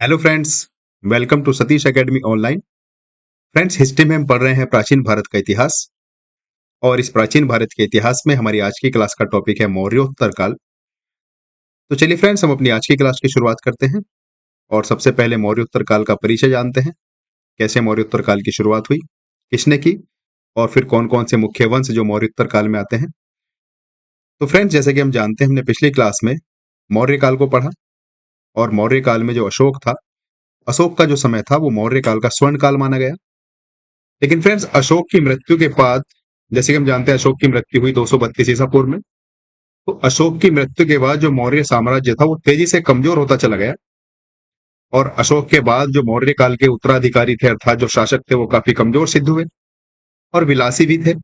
Hello friends. Welcome to Satish academy online. Friends, history में हम पढ़ रहे हैं प्राचीन भारत का इतिहास। और इस प्राचीन भारत के इतिहास में हमारी आज की क्लास का टॉपिक है मौर्योत्तर काल। तो चलिए फ्रेंड्स, हम अपनी आज की क्लास की शुरुआत करते हैं और सबसे पहले मौर्योत्तर काल का परिचय जानते हैं। कैसे मौर्योत्तर काल की शुरुआत हुई, किसने की, और फिर कौन कौन से मुख्य वंश जो मौर्योत्तर काल में आते हैं। तो फ्रेंड्स, जैसे कि हम जानते हैं, हमने पिछली क्लास में मौर्य काल को पढ़ा और मौर्य काल में जो अशोक था, अशोक का जो समय था वो मौर्य काल का स्वर्ण काल माना गया। लेकिन फ्रेंड्स, अशोक की मृत्यु के बाद, जैसे कि हम जानते हैं, अशोक की मृत्यु हुई 232 ईसा पूर्व में। तो अशोक की मृत्यु के बाद जो मौर्य साम्राज्य था वो तेजी से कमजोर होता चला गया। और अशोक के बाद जो मौर्य काल के उत्तराधिकारी थे, अर्थात जो शासक थे, वो काफी कमजोर सिद्ध हुए और विलासी भी थे।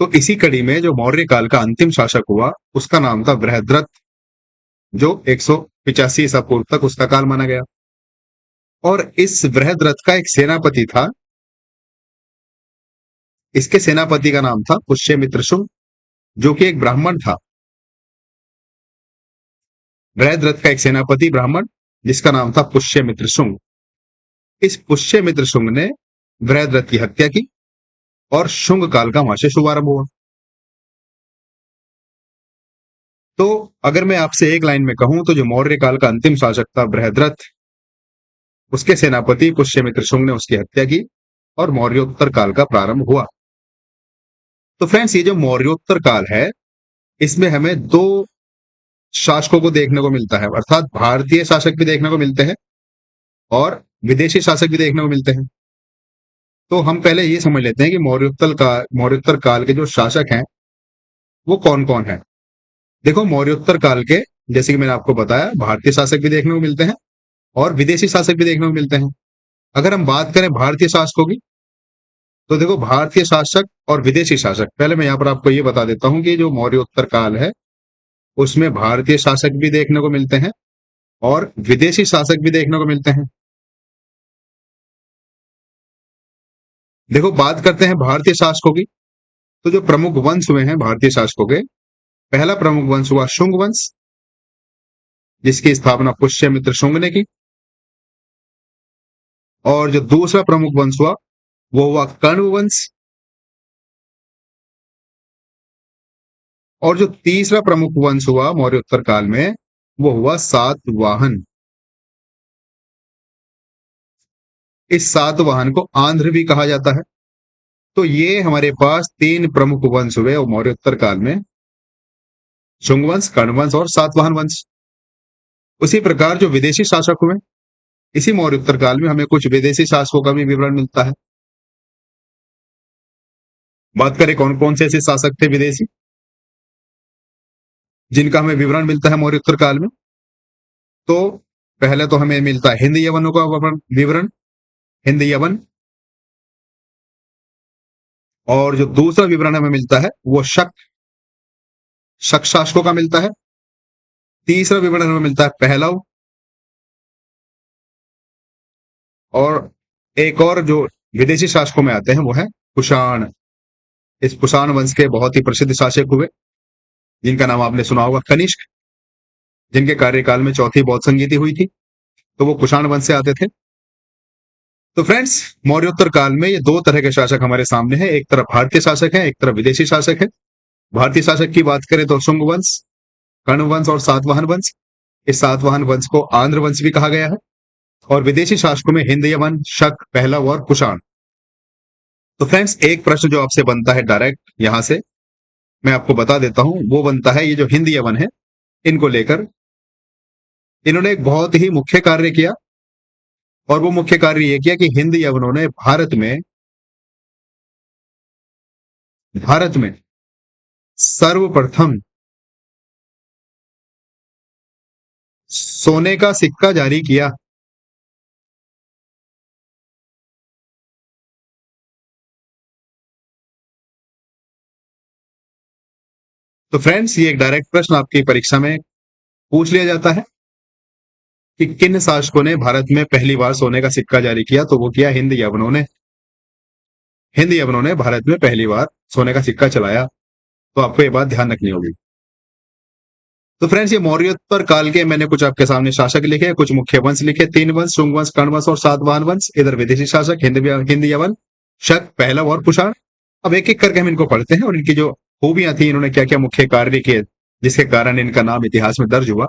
तो इसी कड़ी में जो मौर्य काल का अंतिम शासक हुआ उसका नाम था बृहद्रथ, जो 185 ईसा पूर्व तक उसका काल माना गया। और इस बृहद्रथ का एक सेनापति था। इसके सेनापति का नाम था पुष्यमित्र शुंग, जो कि एक ब्राह्मण था। बृहद्रथ का एक सेनापति ब्राह्मण जिसका नाम था पुष्यमित्र शुंग। इस पुष्यमित्र शुंग ने बृहद्रथ की हत्या की और शुंग काल का वहां से शुभारंभ हुआ। तो अगर मैं आपसे एक लाइन में कहूं तो जो मौर्य काल का अंतिम शासक था बृहद्रथ, उसके सेनापति पुष्यमित्र शुंग ने उसकी हत्या की और मौर्योत्तर काल का प्रारंभ हुआ। तो फ्रेंड्स, ये जो मौर्योत्तर काल है, इसमें हमें दो शासकों को देखने को मिलता है, अर्थात भारतीय शासक भी देखने को मिलते हैं और विदेशी शासक भी देखने को मिलते हैं। तो हम पहले ये समझ लेते हैं कि मौर्योत्तर काल के जो शासक हैं वो कौन कौन है। देखो, मौर्योत्तर काल के, जैसे कि मैंने आपको बताया, भारतीय शासक भी देखने को मिलते हैं और विदेशी शासक भी देखने को मिलते हैं। अगर हम बात करें भारतीय शासकों की, तो देखो, भारतीय शासक और विदेशी शासक, पहले मैं यहाँ पर आपको ये बता देता हूँ कि जो मौर्योत्तर काल है उसमें भारतीय शासक भी देखने को मिलते हैं और विदेशी शासक भी देखने को मिलते हैं। देखो, बात करते हैं भारतीय शासकों की। तो जो प्रमुख वंश हुए हैं भारतीय शासकों के, पहला प्रमुख वंश हुआ शुंग वंश, जिसकी स्थापना पुष्यमित्र शुंग ने की। और जो दूसरा प्रमुख वंश हुआ वो हुआ कण्व वंश। और जो तीसरा प्रमुख वंश हुआ मौर्योत्तर काल में वो हुआ सातवाहन। इस सातवाहन को आंध्र भी कहा जाता है। तो ये हमारे पास तीन प्रमुख वंश हुए और मौर्योत्तर काल में, शुंग वंश, कण्व वंश और सातवाहन वंश। उसी प्रकार जो विदेशी शासक हुए, इसी मौर्योत्तर काल में हमें कुछ विदेशी शासकों का भी विवरण मिलता है। बात करें कौन कौन से ऐसे शासक थे विदेशी जिनका हमें विवरण मिलता है मौर्योत्तर काल में, तो पहले तो हमें मिलता है हिंद यवनों का विवरण, हिंद यवन। और जो दूसरा विवरण हमें मिलता है वो शक शक शासकों का मिलता है। तीसरा विवरण हमें मिलता है पहलव। और एक और जो विदेशी शासकों में आते हैं वो है कुषाण। इस कुषाण वंश के बहुत ही प्रसिद्ध शासक हुए जिनका नाम आपने सुना होगा, कनिष्क, जिनके कार्यकाल में चौथी बौद्ध संगीति हुई थी। तो वो कुषाण वंश से आते थे। तो फ्रेंड्स, मौर्योत्तर काल में ये दो तरह के शासक हमारे सामने हैं, एक तरफ भारतीय शासक है, एक तरफ विदेशी शासक है। भारतीय शासक की बात करें तो शुंग वंश, कण्व वंश और सातवाहन वंश। इस सातवाहन वंश को आंध्र वंश भी कहा गया है। और विदेशी शासकों में हिंद यवन, शक, पहलव और कुषाण। तो फ्रेंड्स, एक प्रश्न जो आपसे बनता है डायरेक्ट यहां से, मैं आपको बता देता हूं, वो बनता है, ये जो हिंद यवन है, इनको लेकर इन्होंने एक बहुत ही मुख्य कार्य किया। और वो मुख्य कार्य ये किया कि हिंद यवनों ने भारत में सर्वप्रथम सोने का सिक्का जारी किया। तो फ्रेंड्स, ये एक डायरेक्ट प्रश्न आपकी परीक्षा में पूछ लिया जाता है कि किन शासकों ने भारत में पहली बार सोने का सिक्का जारी किया। तो वो किया हिंद यवनों ने। हिंद यवनों ने भारत में पहली बार सोने का सिक्का चलाया। तो आपको ये बात ध्यान रखनी होगी। तो फ्रेंड्स ये मौर्योत्तर काल के मैंने कुछ आपके सामने शासक लिखे, कुछ मुख्य वंश लिखे, 3 वंश, शुंग वंश, कर्ण वंश और सातवाहन वंश। इधर विदेशी शासक, हिंद यवन, शक, पहलव और कुषाण। अब एक एक करके हम इनको पढ़ते हैं और इनकी जो खूबियां थी, इन्होंने क्या क्या मुख्य कार्य किए जिसके कारण इनका नाम इतिहास में दर्ज हुआ,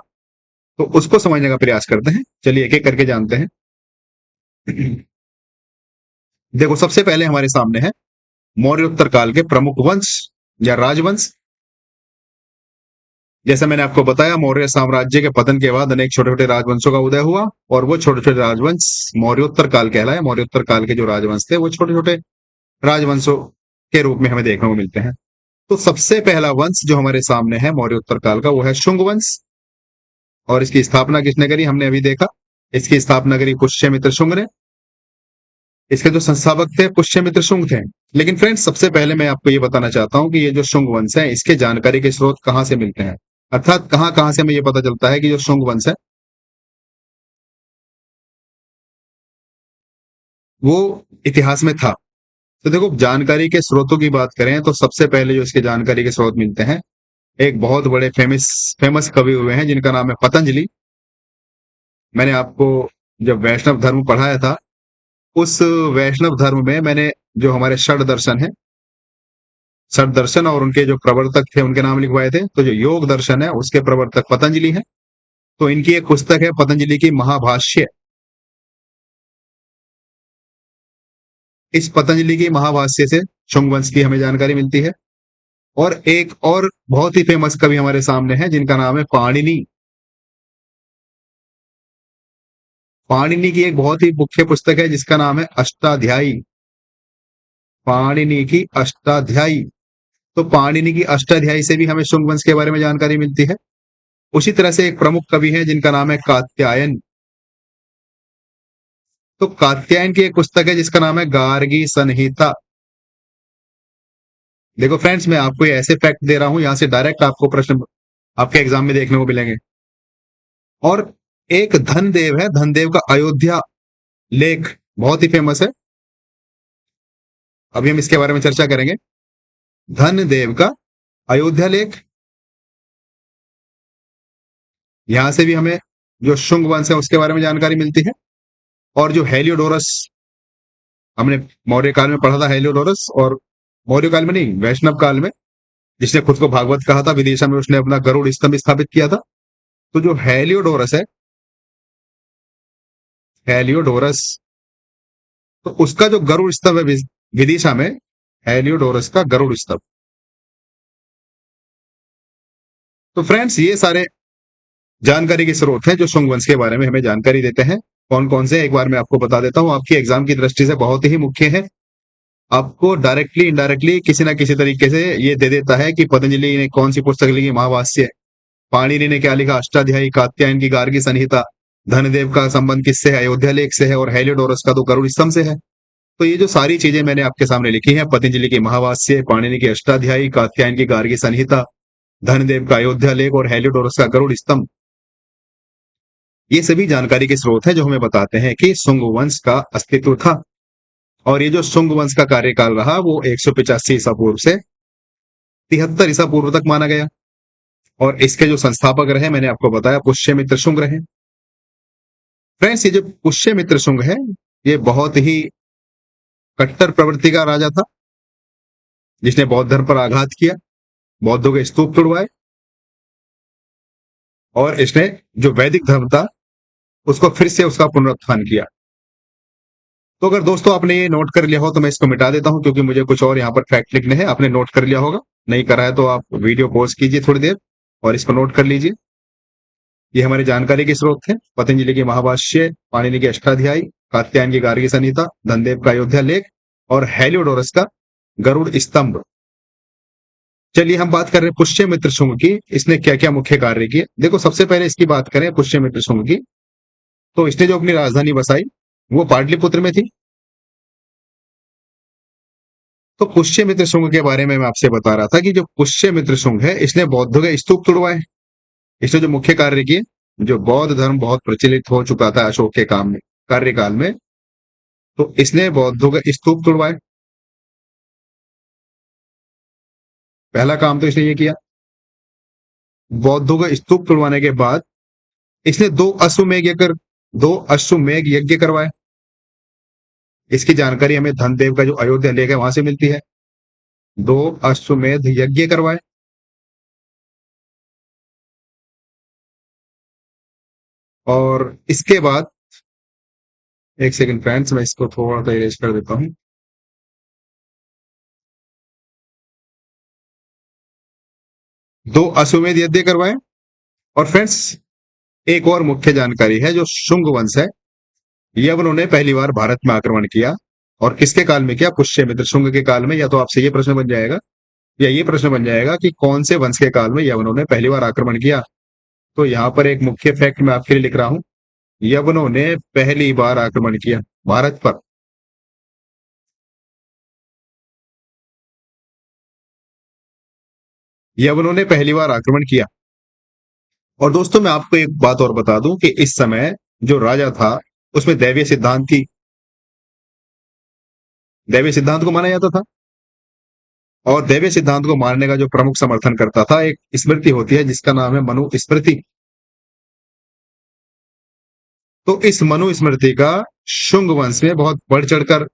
तो उसको समझने का प्रयास करते हैं। चलिए एक एक करके जानते हैं। देखो सबसे पहले हमारे सामने है मौर्योत्तर काल के प्रमुख वंश या राजवंश। जैसा मैंने आपको बताया, मौर्य साम्राज्य के पतन के बाद अनेक छोटे छोटे राजवंशों का उदय हुआ और वो छोटे छोटे राजवंश मौर्योत्तर काल कहलाए। मौर्योत्तर काल के जो राजवंश थे वो छोटे छोटे राजवंशों के रूप में हमें देखने को मिलते हैं। तो सबसे पहला वंश जो हमारे सामने है मौर्योत्तर काल का, वो है शुंग वंश। और इसकी स्थापना किसने करी, हमने अभी देखा। इसकी स्थापना करी पुष्यमित्र शुंग ने। इसके जो संस्थापक थे पुष्यमित्र शुंग थे। लेकिन फ्रेंड्स सबसे पहले मैं आपको ये बताना चाहता हूं कि ये जो शुंग वंश है, इसके जानकारी के स्रोत कहां से मिलते हैं, अर्थात कहां कहां से हमें ये पता चलता है कि जो शुंग वंश है वो इतिहास में था। तो देखो जानकारी के स्रोतों की बात करें तो सबसे पहले जो इसके जानकारी के स्रोत मिलते हैं, एक बहुत बड़े फेमस फेमस कवि हुए हैं जिनका नाम है पतंजलि। मैंने आपको जब वैष्णव धर्म पढ़ाया था, उस वैष्णव धर्म में मैंने जो हमारे षड दर्शन है, षड दर्शन और उनके जो प्रवर्तक थे उनके नाम लिखवाए थे। तो जो योग दर्शन है उसके प्रवर्तक पतंजलि है। तो इनकी एक पुस्तक है पतंजलि की महाभाष्य। इस पतंजलि की महाभाष्य से शुंग वंश की हमें जानकारी मिलती है। और एक और बहुत ही फेमस कवि हमारे सामने है जिनका नाम है पाणिनि। पाणिनि की एक बहुत ही मुख्य पुस्तक है जिसका नाम है अष्टाध्यायी। पाणिनि की अष्टाध्यायी। तो पाणिनि की अष्टाध्यायी से भी हमें शुंग वंश के बारे में जानकारी मिलती है। उसी तरह से एक प्रमुख कवि है जिनका नाम है कात्यायन। तो कात्यायन की एक पुस्तक है जिसका नाम है गार्गी संहिता। देखो फ्रेंड्स मैं आपको ये ऐसे फैक्ट दे रहा हूं, यहां से डायरेक्ट आपको प्रश्न आपके एग्जाम में देखने को मिलेंगे। और एक धनदेव है, धनदेव का अयोध्या लेख बहुत ही फेमस है। अभी हम इसके बारे में चर्चा करेंगे। धनदेव का अयोध्या लेख, यहां से भी हमें जो शुंग वंश है उसके बारे में जानकारी मिलती है। और जो हेलियोडोरस, हमने मौर्य काल में पढ़ा था हेलियोडोरस, और मौर्य काल में नहीं, वैष्णव काल में, जिसने खुद को भागवत कहा था, विदिशा में उसने अपना गरुड़ स्तंभ स्थापित किया था। तो जो हेलियोडोरस है, हेलियोडोरस, तो उसका जो गरुड़ स्तंभ है विदिशा में, हेलियोडोरस का गरुड़ स्तंभ। तो फ्रेंड्स ये सारे जानकारी के स्रोत हैं जो शुंग वंश के बारे में हमें जानकारी देते हैं। कौन कौन से, एक बार मैं आपको बता देता हूं, आपकी एग्जाम की दृष्टि से बहुत ही मुख्य है। आपको डायरेक्टली इनडायरेक्टली किसी ना किसी तरीके से ये दे देता है कि पतंजलि ने कौन सी पुस्तक लिखी, महाभाष्य। पाणिनि ने क्या लिखा, अष्टाध्यायी। कात्यायन की गार्गी संहिता। धनदेव का संबंध किससे है, अयोध्या लेख से है। और हेलियोडोरस का तो गरुड़ स्तंभ से है। तो ये जो सारी चीजें मैंने आपके सामने लिखी हैं, पतंजलि की महाभाष्य, पाणिनि की अष्टाध्यायी, कात्यायन की गार्गी संहिता, धनदेव का अयोध्या लेख और हेलियोडोरस का गरुड़ स्तंभ, ये सभी जानकारी के स्रोत हैं जो हमें बताते हैं कि शुंग वंश का अस्तित्व था। और ये जो शुंग वंश का कार्यकाल रहा वो 185 ईसा पूर्व से 73 ईसा पूर्व तक माना गया। और इसके जो संस्थापक रहे मैंने आपको बताया पुष्यमित्र शुंग रहे। फ्रेंड्स ये जो पुष्यमित्र शुंग है, ये बहुत ही कट्टर प्रवृत्ति का राजा था, जिसने बौद्ध धर्म पर आघात किया, बौद्धों के स्तूप तुड़वाए, और इसने जो वैदिक धर्म था उसको फिर से उसका पुनरुत्थान किया। तो अगर दोस्तों आपने ये नोट कर लिया हो तो मैं इसको मिटा देता हूं, क्योंकि मुझे कुछ और यहाँ पर फैक्ट लिखने हैं। आपने नोट कर लिया होगा, नहीं करा है तो आप वीडियो पॉज कीजिए थोड़ी देर और इसको नोट कर लीजिए। ये हमारी जानकारी के स्रोत थे, पतंजलि की महाभाष्य, पाणिनि की अष्टाध्यायी, कात्यायन की गार्गी संहिता, धनदेव का अयोध्या लेख और हेलियोडोरस का गरुड़ स्तंभ। चलिए हम बात कर रहे हैं पुष्यमित्र शुंग की, इसने क्या क्या मुख्य कार्य किए। देखो सबसे पहले इसकी बात करें पुष्यमित्र शुंग की, तो इसने जो अपनी राजधानी बसाई वो पाटलिपुत्र में थी। तो पुष्यमित्र शुंग के बारे में मैं आपसे बता रहा था कि जो पुष्यमित्र शुंग है, इसने बौद्धों के स्तूप तुड़वाए। इसने जो मुख्य कार्य किए, जो बौद्ध धर्म बहुत प्रचलित हो चुका था अशोक के काम में, कार्यकाल में, तो इसने बौद्धों के स्तूप तुड़वाए। पहला काम तो इसने ये किया। बौद्धों का स्तूप तुड़वाने के बाद इसने दो अश्वमेध यज्ञ करवाए। इसकी जानकारी हमें धनदेव का जो अयोध्या लेख है वहां से मिलती है। दो अश्वमेध यज्ञ करवाए। और इसके बाद एक सेकंड फ्रेंड्स, मैं इसको थोड़ा सा इरेज कर देता हूँ। दो अश्वमेध यज्ञ करवाए। और फ्रेंड्स, एक और मुख्य जानकारी है, जो शुंग वंश है, यवनों ने पहली बार भारत में आक्रमण किया। और किसके काल में किया? पुष्यमित्र शुंग के काल में। या तो आपसे ये प्रश्न बन जाएगा, या ये प्रश्न बन जाएगा कि कौन से वंश के काल में यवनों ने पहली बार आक्रमण किया। तो यहाँ पर एक मुख्य फैक्ट मैं आपके लिए लिख रहा हूं, यवनों ने पहली बार आक्रमण किया भारत पर। यवनों ने पहली बार आक्रमण किया। और दोस्तों, मैं आपको एक बात और बता दूं कि इस समय जो राजा था उसमें दैवीय सिद्धांत थी। दैवीय सिद्धांत को माना जाता था। और दैवीय सिद्धांत को मानने का जो प्रमुख समर्थन करता था, एक स्मृति होती है जिसका नाम है मनुस्मृति। तो इस मनुस्मृति का शुंग वंश में बहुत बढ़ चढ़कर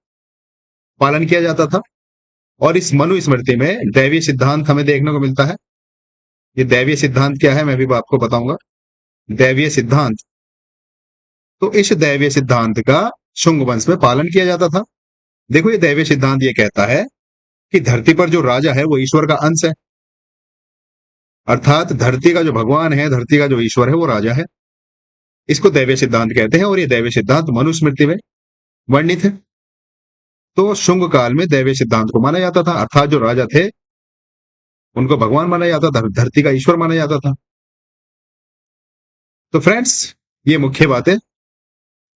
पालन किया जाता था। और इस मनुस्मृति में दैवीय सिद्धांत हमें देखने को मिलता है। ये दैवीय सिद्धांत क्या है मैं भी आपको बताऊंगा। दैवीय सिद्धांत, तो इस दैवीय सिद्धांत का शुंग वंश में पालन किया जाता था। देखो, ये दैवीय सिद्धांत ये कहता है कि धरती पर जो राजा है वो ईश्वर का अंश है। अर्थात धरती का जो भगवान है, धरती का जो ईश्वर है, वो राजा है। इसको दैवीय सिद्धांत कहते हैं। और ये दैवीय सिद्धांत मनुस्मृति में वर्णित है। तो शुंग काल में दैवीय सिद्धांत को माना जाता था। अर्थात जो राजा थे उनको भगवान माना जाता था, धरती का ईश्वर माना जाता था। तो फ्रेंड्स, ये मुख्य बातें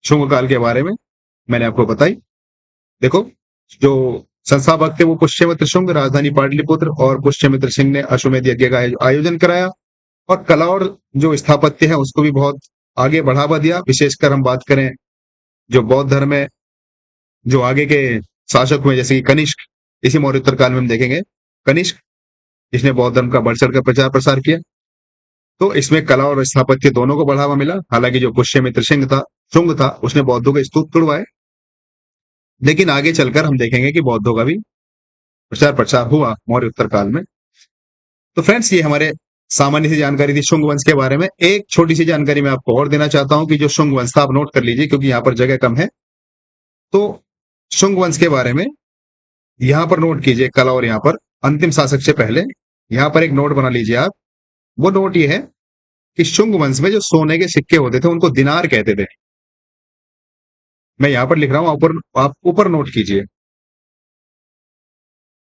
शुंग काल के बारे में मैंने आपको बताई। देखो, जो संस्थापक थे वो पुष्यमित्र शुंग, राजधानी पाटलिपुत्र, और पुष्यमित्र सिंह ने अश्वमेध यज्ञ का आयोजन कराया। और कला और जो स्थापत्य है उसको भी बहुत आगे बढ़ावा दिया। विशेषकर हम बात करें जो बौद्ध धर्म है, जो आगे के शासक हुए जैसे कि कनिष्क, इसी मौर्योत्तर काल में हम देखेंगे कनिष्क, जिसने बौद्ध धर्म का बढ़ चढ़ कर प्रचार प्रसार किया। तो इसमें कला और स्थापत्य दोनों को बढ़ावा मिला। हालांकि जो पुष्यमित्र सिंह था, शुंग था, उसने बौद्धों के स्तूप तुड़वाए। लेकिन आगे चलकर हम देखेंगे कि बौद्धों का भी प्रचार प्रसार हुआ मौर्य उत्तर काल में। तो फ्रेंड्स, ये हमारे सामान्य सी जानकारी थी शुंग वंश के बारे में। एक छोटी सी जानकारी मैं आपको और देना चाहता हूं कि जो शुंग वंश था, आप नोट कर लीजिए क्योंकि यहाँ पर जगह कम है। तो शुंग वंश के बारे में यहाँ पर नोट कीजिए, कला और यहाँ पर अंतिम शासक से पहले यहाँ पर एक नोट बना लीजिए आप। वो नोट ये है कि शुंग वंश में जो सोने के सिक्के होते थे उनको दिनार कहते थे। मैं यहाँ पर लिख रहा हूँ, ऊपर आप ऊपर नोट कीजिए।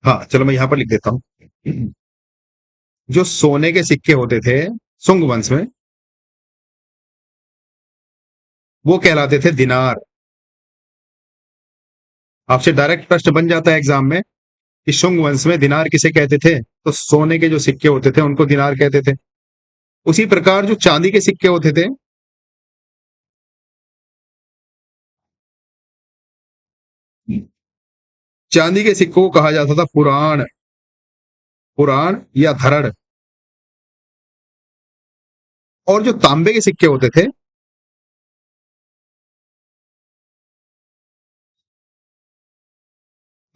हाँ, चलो मैं यहाँ पर लिख देता हूँ। जो सोने के सिक्के होते थे शुंग वंश में, वो कहलाते थे दिनार। आपसे डायरेक्ट प्रश्न बन जाता है एग्जाम में कि शुंग वंश में दिनार किसे कहते थे, तो सोने के जो सिक्के होते थे उनको दिनार कहते थे। उसी प्रकार जो चांदी के सिक्के होते थे, चांदी के सिक्कों को कहा जाता था पुराण, पुराण या धरड़। और जो तांबे के सिक्के होते थे,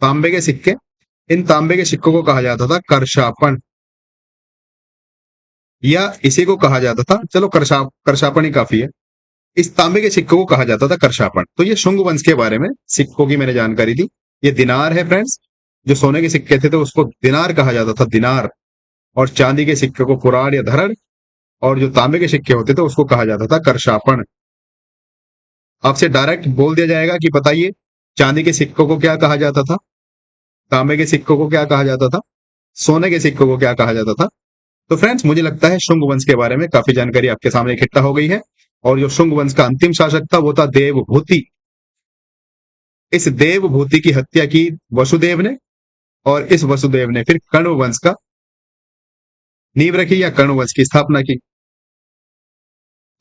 तांबे के सिक्के, इन तांबे के सिक्कों को कहा जाता था करशापन, या इसी को कहा जाता था, चलो करशापन ही काफी है, इस तांबे के सिक्कों को कहा जाता था करशापन। तो ये शुंग वंश के बारे में सिक्कों की मैंने जानकारी दी। ये दिनार है फ्रेंड्स। जो सोने के सिक्के थे तो उसको दिनार कहा जाता था, दिनार। और चांदी के सिक्के को पुराण या धरड़। और जो तांबे के सिक्के होते थे उसको कहा जाता था करशापन। आपसे डायरेक्ट बोल दिया जाएगा कि बताइए चांदी के सिक्कों को क्या कहा जाता था, तांबे के सिक्कों को क्या कहा जाता था, सोने के सिक्कों को क्या कहा जाता था। तो फ्रेंड्स, मुझे लगता है शुंग वंश के बारे में काफी जानकारी आपके सामने इकट्ठा हो गई है। और जो शुंग वंश का अंतिम शासक था वो था देवभूति। इस देवभूति की हत्या की वसुदेव ने, और इस वसुदेव ने फिर कण्व वंश का नींव रखी या कण्व वंश की स्थापना की।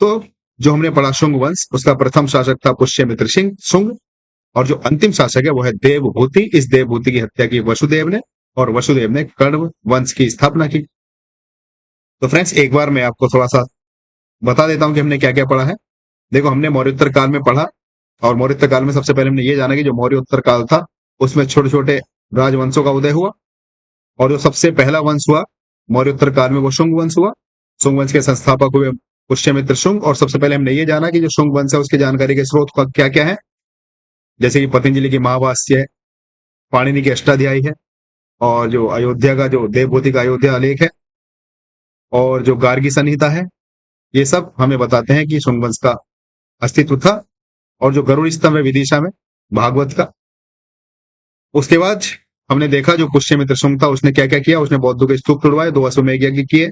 तो जो हमने पढ़ा शुंग वंश, उसका प्रथम शासक था पुष्यमित्र सिंह शुंग। और जो अंतिम शासक है वो है देवभूति। इस देवभूति की हत्या की वसुदेव ने, और वसुदेव ने कण्व वंश की स्थापना की। तो फ्रेंड्स एक बार मैं आपको थोड़ा सा बता देता हूँ कि हमने क्या क्या पढ़ा है। देखो हमने मौर्योत्तर काल में पढ़ा, और मौर्योत्तर काल में सबसे पहले हमने ये जाना कि जो मौर्योत्तर काल था उसमें छोटे छोटे राजवंशों का उदय हुआ, और जो सबसे पहला वंश हुआ मौर्योत्तर काल में वो शुंग वंश हुआ। शुंग वंश के संस्थापक हुए पुष्यमित्र शुंग। और सबसे पहले हमने ये जाना कि जो शुंग वंश है उसकी जानकारी के स्रोत का क्या क्या है, जैसे कि पतंजलि की महाभाष्य है, पाणिनि की अष्टाध्यायी है, और जो अयोध्या का जो देवभूति का अयोध्या आलेख है, और जो गार्गी संहिता है। ये सब हमें बताते हैं कि शुंग वंश का अस्तित्व था। और जो गरुड़ स्तंभ है विदिशा में भागवत का, उसके बाद हमने देखा जो पुष्यमित्र शुंग था उसने क्या क्या किया। उसने बौद्धों के स्तूप तुड़वाए, 2 अश्वमेध यज्ञ किए,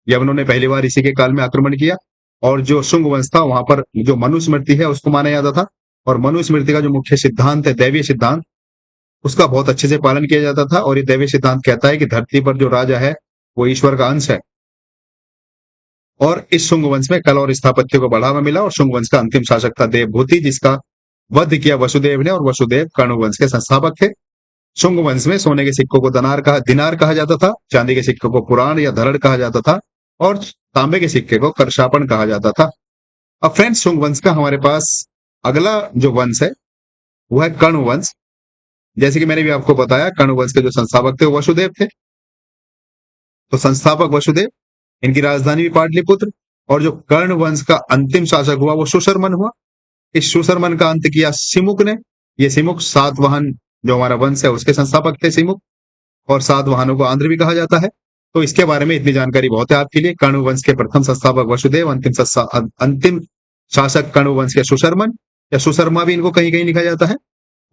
यवनों ने पहली बार इसी के काल में आक्रमण किया। और जो शुंग वंश था वहां पर जो मनुस्मृति है उसको माना जाता था, और मनुस्मृति का जो मुख्य सिद्धांत है दैवीय सिद्धांत, उसका बहुत अच्छे से पालन किया जाता था। और ये दैवीय सिद्धांत कहता है कि धरती पर जो राजा है वो ईश्वर का अंश है। और इस शुंग वंश में कला और स्थापत्य को बढ़ावा मिला, और शुंग वंश का अंतिम शासक था देवभूति, जिसका वध किया वसुदेव ने, और वसुदेव कर्ण वंश के संस्थापक थे। शुंग वंश में सोने के सिक्कों को दिनार कहा जाता था, चांदी के सिक्कों को पुराण या धरड़ कहा जाता था, और तांबे के सिक्के को करशापन कहा जाता था। अब फ्रेंड्स शुंग वंश का हमारे पास अगला जो वंश है वो है कर्ण वंश। जैसे कि मैंने भी आपको बताया कर्ण वंश के जो संस्थापक थे वो वसुदेव थे। तो संस्थापक वसुदेव, इनकी राजधानी भी पाटलिपुत्र। और जो कर्ण वंश का अंतिम शासक हुआ वो सुशर्मन हुआ। इस सुशर्मन का अंत किया सिमुक ने। ये सिमुक सातवाहन जो हमारा वंश है उसके संस्थापक थे सिमुक, और सातवाहनों को आंध्र भी कहा जाता है। तो इसके बारे में इतनी जानकारी बहुत है आपके लिए। कर्ण वंश के प्रथम संस्थापक वसुदेव, अंतिम शासक कर्ण वंश के सुशर्मन, या सुशर्मा भी इनको कहीं कहीं लिखा जाता है।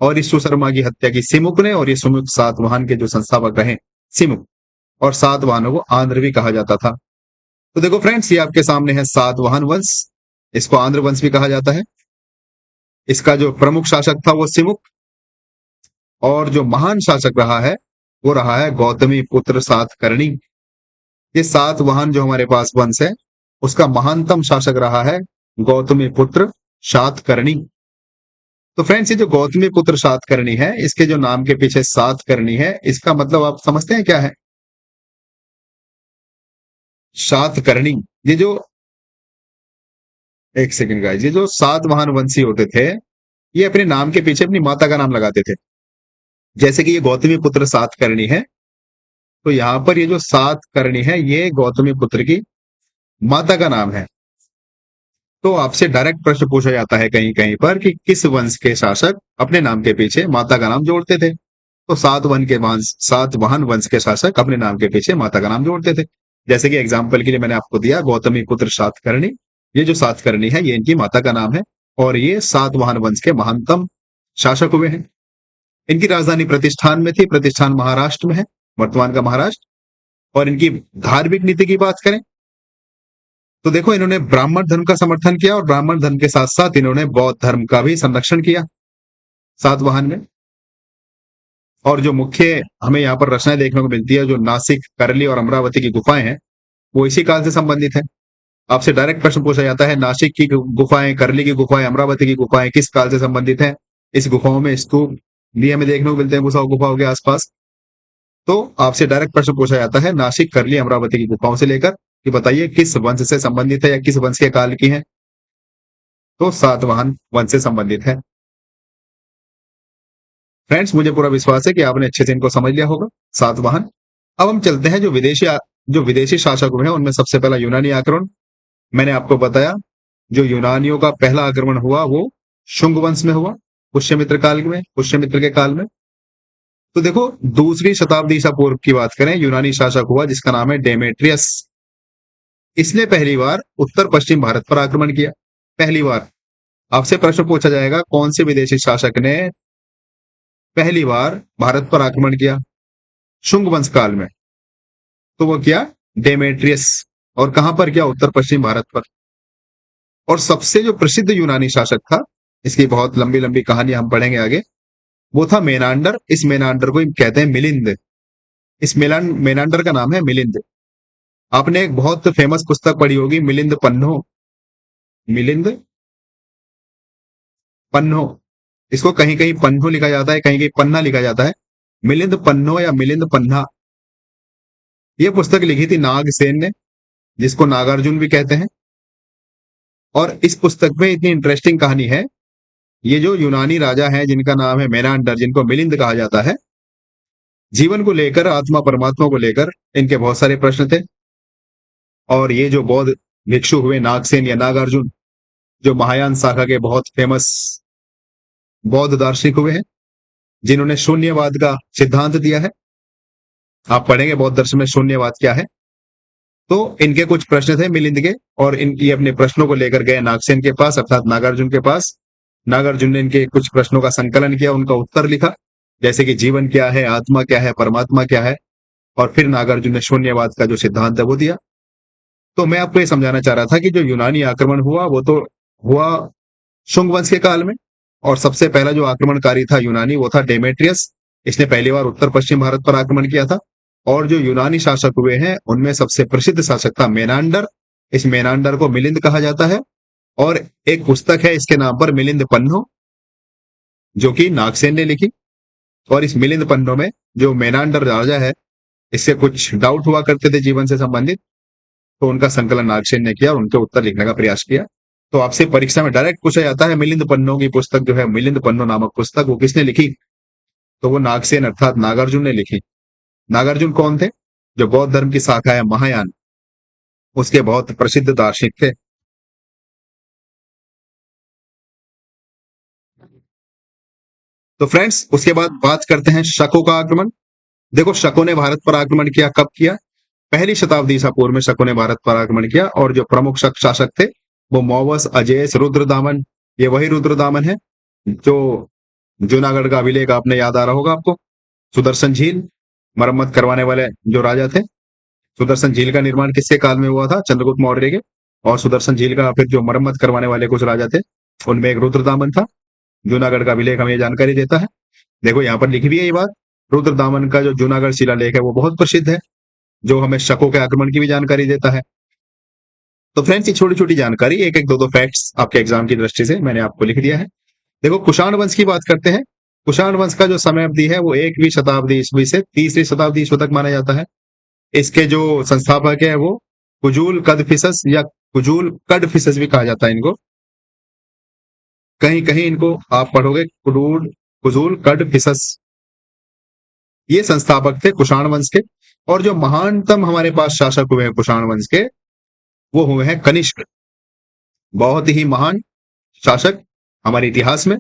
और इस सुशर्मा की हत्या की सिमुक ने, और ये सिमुक सातवाहन के जो संस्थापक रहे सिमुक, और सातवाहनों को आंध्र भी कहा जाता था। तो देखो फ्रेंड्स ये आपके सामने है सातवाहन वंश, इसको आंध्र वंश भी कहा जाता है। इसका जो प्रमुख शासक था वो सिमुक, और जो महान शासक रहा है वो रहा है गौतमी पुत्र सातकर्णी। ये सातवाहन जो हमारे पास वंश है उसका महानतम शासक रहा है गौतमी पुत्र सातकर्णी। तो फ्रेंड्स ये जो गौतमी पुत्र सातकर्णी है, इसके जो नाम के पीछे सातकर्णी है, इसका मतलब आप समझते हैं क्या है? सातकर्णी, ये जो एक सेकंड गाइस, ये जो सातवाहन वंशी होते थे ये अपने नाम के पीछे अपनी माता का नाम लगाते थे। जैसे कि ये गौतमी पुत्र सातकर्णी है, तो यहां पर ये जो सातकर्णी है ये गौतमी पुत्र की माता का नाम है। तो आपसे डायरेक्ट प्रश्न पूछा जाता है कहीं कहीं पर कि किस वंश के शासक अपने नाम के पीछे माता का नाम जोड़ते थे। तो सातवाहन वंश के शासक अपने नाम के पीछे माता का नाम जोड़ते थे। जैसे कि एग्जाम्पल के लिए मैंने आपको दिया गौतमी पुत्र सातकर्णी, ये जो सातकर्णी है ये इनकी माता का नाम है, और ये सातवाहन वंश के महानतम शासक हुए हैं। इनकी राजधानी प्रतिष्ठान में थी, प्रतिष्ठान महाराष्ट्र में है, वर्तमान का महाराष्ट्र। और इनकी धार्मिक नीति की बात करें तो देखो इन्होंने ब्राह्मण धर्म का समर्थन किया, और ब्राह्मण धर्म के साथ साथ इन्होंने बौद्ध धर्म का भी संरक्षण किया सातवाहन में। और जो मुख्य हमें यहाँ पर रचनाएं देखने को मिलती है, जो नासिक, करली और अमरावती की गुफाएं हैं, वो इसी काल से संबंधित है। आपसे डायरेक्ट प्रश्न पूछा जाता है नासिक की गुफाएं, करली की गुफाएं, अमरावती की गुफाएं किस काल से संबंधित है। इस गुफाओं में स्तूप भी हमें देखने को मिलते हैं गुफाओं के आसपास। तो आपसे डायरेक्ट प्रश्न पूछा जाता है नासिक, करली, अमरावती की गुफाओं से लेकर कि बताइए किस वंश से संबंधित है या किस वंश के काल की है। तो सातवाहन वंश से संबंधित है। फ्रेंड्स मुझे पूरा विश्वास है कि आपने अच्छे से इनको समझ लिया होगा सातवाहन। अब हम चलते हैं जो विदेशी शासक हुए हैं उनमें सबसे पहला यूनानी आक्रमण। मैंने आपको बताया जो यूनानियों का पहला आक्रमण हुआ वो शुंग वंश में हुआ, पुष्यमित्र के काल में। तो देखो दूसरी शताब्दी ईसा पूर्व की बात करें, यूनानी शासक हुआ जिसका नाम है डेमेट्रियस। इसने पहली बार उत्तर पश्चिम भारत पर आक्रमण किया, पहली बार। आपसे प्रश्न पूछा जाएगा कौन से विदेशी शासक ने पहली बार भारत पर आक्रमण किया शुंग वंश काल में। तो वो क्या, डेमेट्रियस। और कहां पर किया, उत्तर पश्चिम भारत पर। और सबसे जो प्रसिद्ध यूनानी शासक था, इसकी बहुत लंबी लंबी कहानी हम पढ़ेंगे आगे, वो था मेनांडर। इस मेनांडर को कहते हैं मिलिंद। इस मेनांडर का नाम है मिलिंद। आपने एक बहुत फेमस पुस्तक पढ़ी होगी मिलिंद पन्नो, मिलिंद पन्नो। इसको कहीं कहीं पन्नो लिखा जाता है, कहीं कहीं पन्ना लिखा जाता है। मिलिंद पन्नो या मिलिंद पन्ना, ये पुस्तक लिखी थी नागसेन ने। जिसको नागार्जुन भी कहते हैं। और इस पुस्तक में इतनी इंटरेस्टिंग कहानी है। ये जो यूनानी राजा हैं जिनका नाम है मेनांडर, जिनको मिलिंद कहा जाता है, जीवन को लेकर, आत्मा परमात्मा को लेकर इनके बहुत सारे प्रश्न थे। और ये जो बौद्ध भिक्षु हुए नागसेन या नागार्जुन, जो महायान शाखा के बहुत फेमस बौद्ध दार्शनिक हुए हैं, जिन्होंने शून्यवाद का सिद्धांत दिया है। आप पढ़ेंगे बौद्ध दर्शन में शून्यवाद क्या है। तो इनके कुछ प्रश्न थे मिलिंद के, और ये अपने प्रश्नों को लेकर गए नागसेन के पास, अर्थात नागार्जुन के पास। नागार्जुन ने इनके कुछ प्रश्नों का संकलन किया, उनका उत्तर लिखा, जैसे कि जीवन क्या है, आत्मा क्या है, परमात्मा क्या है। और फिर नागार्जुन ने शून्यवाद का जो सिद्धांत है वो दिया। तो मैं आपको ये समझाना चाह रहा था कि जो यूनानी आक्रमण हुआ वो तो हुआ शुंग वंश के काल में। और सबसे पहला जो आक्रमणकारी था यूनानी, वो था डेमेट्रियस। इसने पहली बार उत्तर पश्चिम भारत पर आक्रमण किया था। और जो यूनानी शासक हुए हैं उनमें सबसे प्रसिद्ध शासक था मेनांडर। इस मेनांडर को मिलिंद कहा जाता है। और एक पुस्तक है इसके नाम पर, मिलिंद पन्नो, जो कि नागसेन ने लिखी। और इस मिलिंद पन्नो में जो मेनांडर राजा है, इससे कुछ डाउट हुआ करते थे जीवन से संबंधित, तो उनका संकलन नागसेन ने किया और उनके उत्तर लिखने का प्रयास किया। तो आपसे परीक्षा में डायरेक्ट पूछा जाता है मिलिंद पन्नो की पुस्तक जो है, मिलिंद पन्नो नामक पुस्तक, वो किसने लिखी? तो वो नागसेन अर्थात नागार्जुन ने लिखी। नागार्जुन कौन थे? जो बौद्ध धर्म की शाखा है महायान, उसके बहुत प्रसिद्ध दार्शनिक थे। तो फ्रेंड्स, उसके बाद बात करते हैं शकों का आक्रमण। देखो, शकों ने भारत पर आक्रमण किया, कब किया? पहली शताब्दी ईसा पूर्व में शकों ने भारत पर आक्रमण किया। और जो प्रमुख शक शासक थे वो मौवस, अजेस, रुद्रदामन। ये वही रुद्रदामन है जो जूनागढ़ का अभिलेख आपने याद आ रहा होगा आपको। सुदर्शन झील मरम्मत करवाने वाले जो राजा थे। सुदर्शन झील का निर्माण किसके काल में हुआ था? चंद्रगुप्त मौर्य के। और सुदर्शन झील का फिर जो मरम्मत करवाने वाले कुछ राजा थे, उनमें एक रुद्रदामन था। जूनागढ़ का अभिलेख हमें जानकारी देता है। देखो यहाँ पर लिखी हुई है ये बात। रुद्रदामन का जो जूनागढ़ शिलालेख है वो बहुत प्रसिद्ध है, जो हमें शकों के आक्रमण की भी जानकारी देता है। तो फ्रेंड्स, ये छोटी छोटी जानकारी, एक एक दो दो फैक्ट्स आपके एग्जाम की दृष्टि से मैंने आपको लिख दिया है। देखो, कुषाण वंश की बात करते हैं। कुषाण वंश का जो समय अवधि है वो 1वीं शताब्दी ईस्वी से 3री शताब्दी ईस्वी तक माना जाता है। इसके जो संस्थापक है वो कुजूल कदफिसस, या कुजूल कडफिसस भी कहा जाता है इनको। कहीं कहीं इनको आप पढ़ोगे कुडूल कुजूल कडफिसस। ये संस्थापक थे कुषाण वंश के। और जो महानतम हमारे पास शासक हुए हैं कुषाण वंश के, वो हुए हैं कनिष्क। बहुत ही महान शासक हमारे इतिहास में।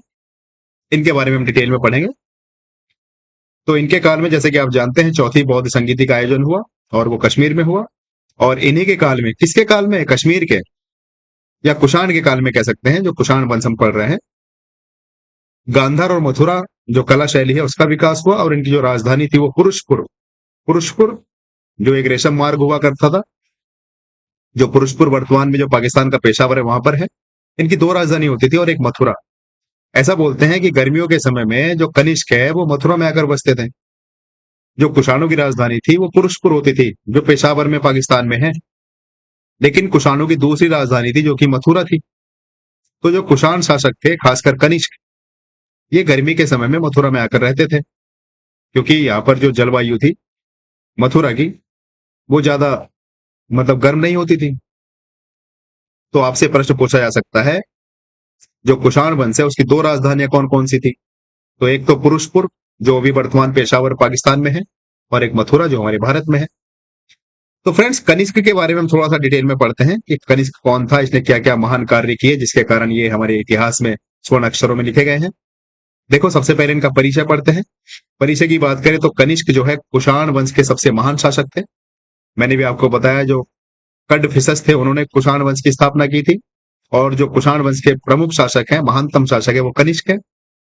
इनके बारे में हम डिटेल में पढ़ेंगे। तो इनके काल में, जैसे कि आप जानते हैं, चौथी बौद्ध संगीति का आयोजन हुआ, और वो कश्मीर में हुआ। और इन्हीं के काल में, किसके काल में? कश्मीर के, या कुषाण के काल में कह सकते हैं, जो कुषाण वंश हम पढ़ रहे हैं। गांधार और मथुरा जो कला शैली है उसका विकास हुआ। और इनकी जो राजधानी थी वो पुरुषपुर, पुरुषपुर जो एक रेशम मार्ग हुआ करता था, जो पुरुषपुर वर्तमान में जो पाकिस्तान का पेशावर है वहां पर है। इनकी दो राजधानी होती थी और एक मथुरा। ऐसा बोलते हैं कि गर्मियों के समय में जो कनिष्क है वो मथुरा में आकर बसते थे। जो कुषाणों की राजधानी थी वो पुरुषपुर होती थी, जो पेशावर में पाकिस्तान में है। लेकिन कुषाणों की दूसरी राजधानी थी जो कि मथुरा थी। तो जो कुषाण शासक थे, खासकर कनिष्क, ये गर्मी के समय में मथुरा में आकर रहते थे, क्योंकि यहाँ पर जो जलवायु थी मथुरा की, वो ज्यादा मतलब गर्म नहीं होती थी। तो आपसे प्रश्न पूछा जा सकता है, जो कुषाण वंश है उसकी दो राजधानियां कौन कौन सी थी? तो एक तो पुरुषपुर, जो अभी वर्तमान पेशावर पाकिस्तान में है, और एक मथुरा जो हमारे भारत में है। तो फ्रेंड्स, कनिष्क के बारे में हम थोड़ा सा डिटेल में पढ़ते हैं कि कनिष्क कौन था, इसने क्या क्या महान कार्य किए जिसके कारण ये हमारे इतिहास में स्वर्ण अक्षरों में लिखे गए हैं। देखो, सबसे पहले इनका परिचय पढ़ते हैं। परिचय की बात करें तो कनिष्क जो है कुषाण वंश के सबसे महान शासक थे। मैंने भी आपको बताया, जो कडफिसस थे उन्होंने कुषाण वंश की स्थापना की थी। और जो कुषाण वंश के प्रमुख शासक हैं, महानतम शासक है, वो कनिष्क है।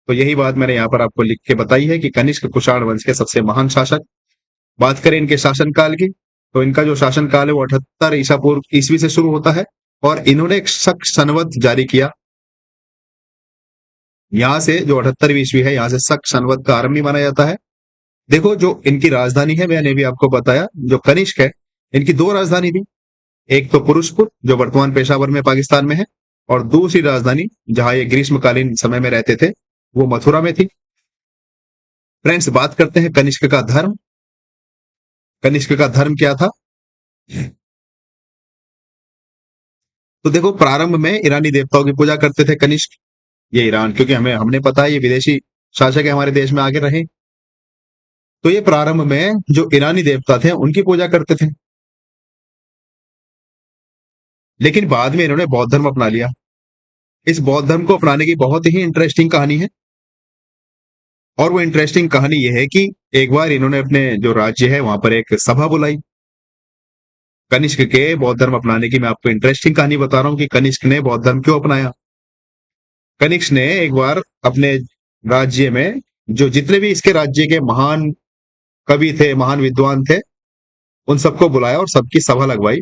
तो यही बात मैंने यहाँ पर आपको लिख के बताई है कि कनिष्क कुषाण वंश के सबसे महान शासक। बात करें इनके शासनकाल की, तो इनका जो शासनकाल है वो 78 ईसा पूर्व ईस्वी से शुरू होता है। और इन्होंने एक शक सनवत जारी किया। यहाँ से जो 78वीं ईस्वी है, यहाँ से शक सनवत का आरंभ भी माना जाता है। देखो, जो इनकी राजधानी है, मैंने भी आपको बताया, जो कनिष्क है, इनकी दो राजधानी थी। एक तो पुरुषपुर जो वर्तमान पेशावर में पाकिस्तान में है, और दूसरी राजधानी जहां ये ग्रीष्मकालीन समय में रहते थे वो मथुरा में थी। फ्रेंड्स, बात करते हैं कनिष्क का धर्म। कनिष्क का धर्म क्या था? तो देखो, प्रारंभ में ईरानी देवताओं की पूजा करते थे कनिष्क। ये ईरान, क्योंकि हमने पता है ये विदेशी शासक है, हमारे देश में आगे रहे। तो ये प्रारंभ में जो ईरानी देवता थे उनकी पूजा करते थे, लेकिन बाद में इन्होंने बौद्ध धर्म अपना लिया। इस बौद्ध धर्म को अपनाने की बहुत ही इंटरेस्टिंग कहानी है। और वो इंटरेस्टिंग कहानी ये है कि एक बार इन्होंने अपने जो राज्य है वहां पर एक सभा बुलाई कनिष्क के बौद्ध धर्म अपनाने की। मैं आपको इंटरेस्टिंग कहानी बता रहा हूँ कि कनिष्क ने बौद्ध धर्म क्यों अपनाया। कनिष्क ने एक बार अपने राज्य में जो जितने भी इसके राज्य के महान कवि थे, महान विद्वान थे, उन सबको बुलाया और सबकी सभा लगवाई।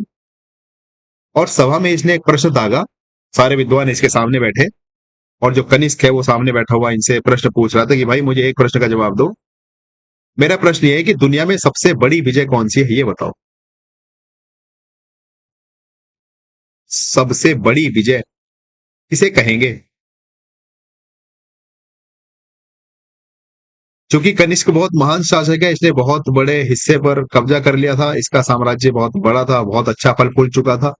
और सभा में इसने एक प्रश्न दागा। सारे विद्वान इसके सामने बैठे और जो कनिष्क है वो सामने बैठा हुआ इनसे प्रश्न पूछ रहा था कि भाई मुझे एक प्रश्न का जवाब दो। मेरा प्रश्न ये है कि दुनिया में सबसे बड़ी विजय कौन सी है, ये बताओ। सबसे बड़ी विजय किसे कहेंगे? क्योंकि कनिष्क बहुत महान शासक है, इसने बहुत बड़े हिस्से पर कब्जा कर लिया था, इसका साम्राज्य बहुत बड़ा था, बहुत अच्छा फल फूल चुका था,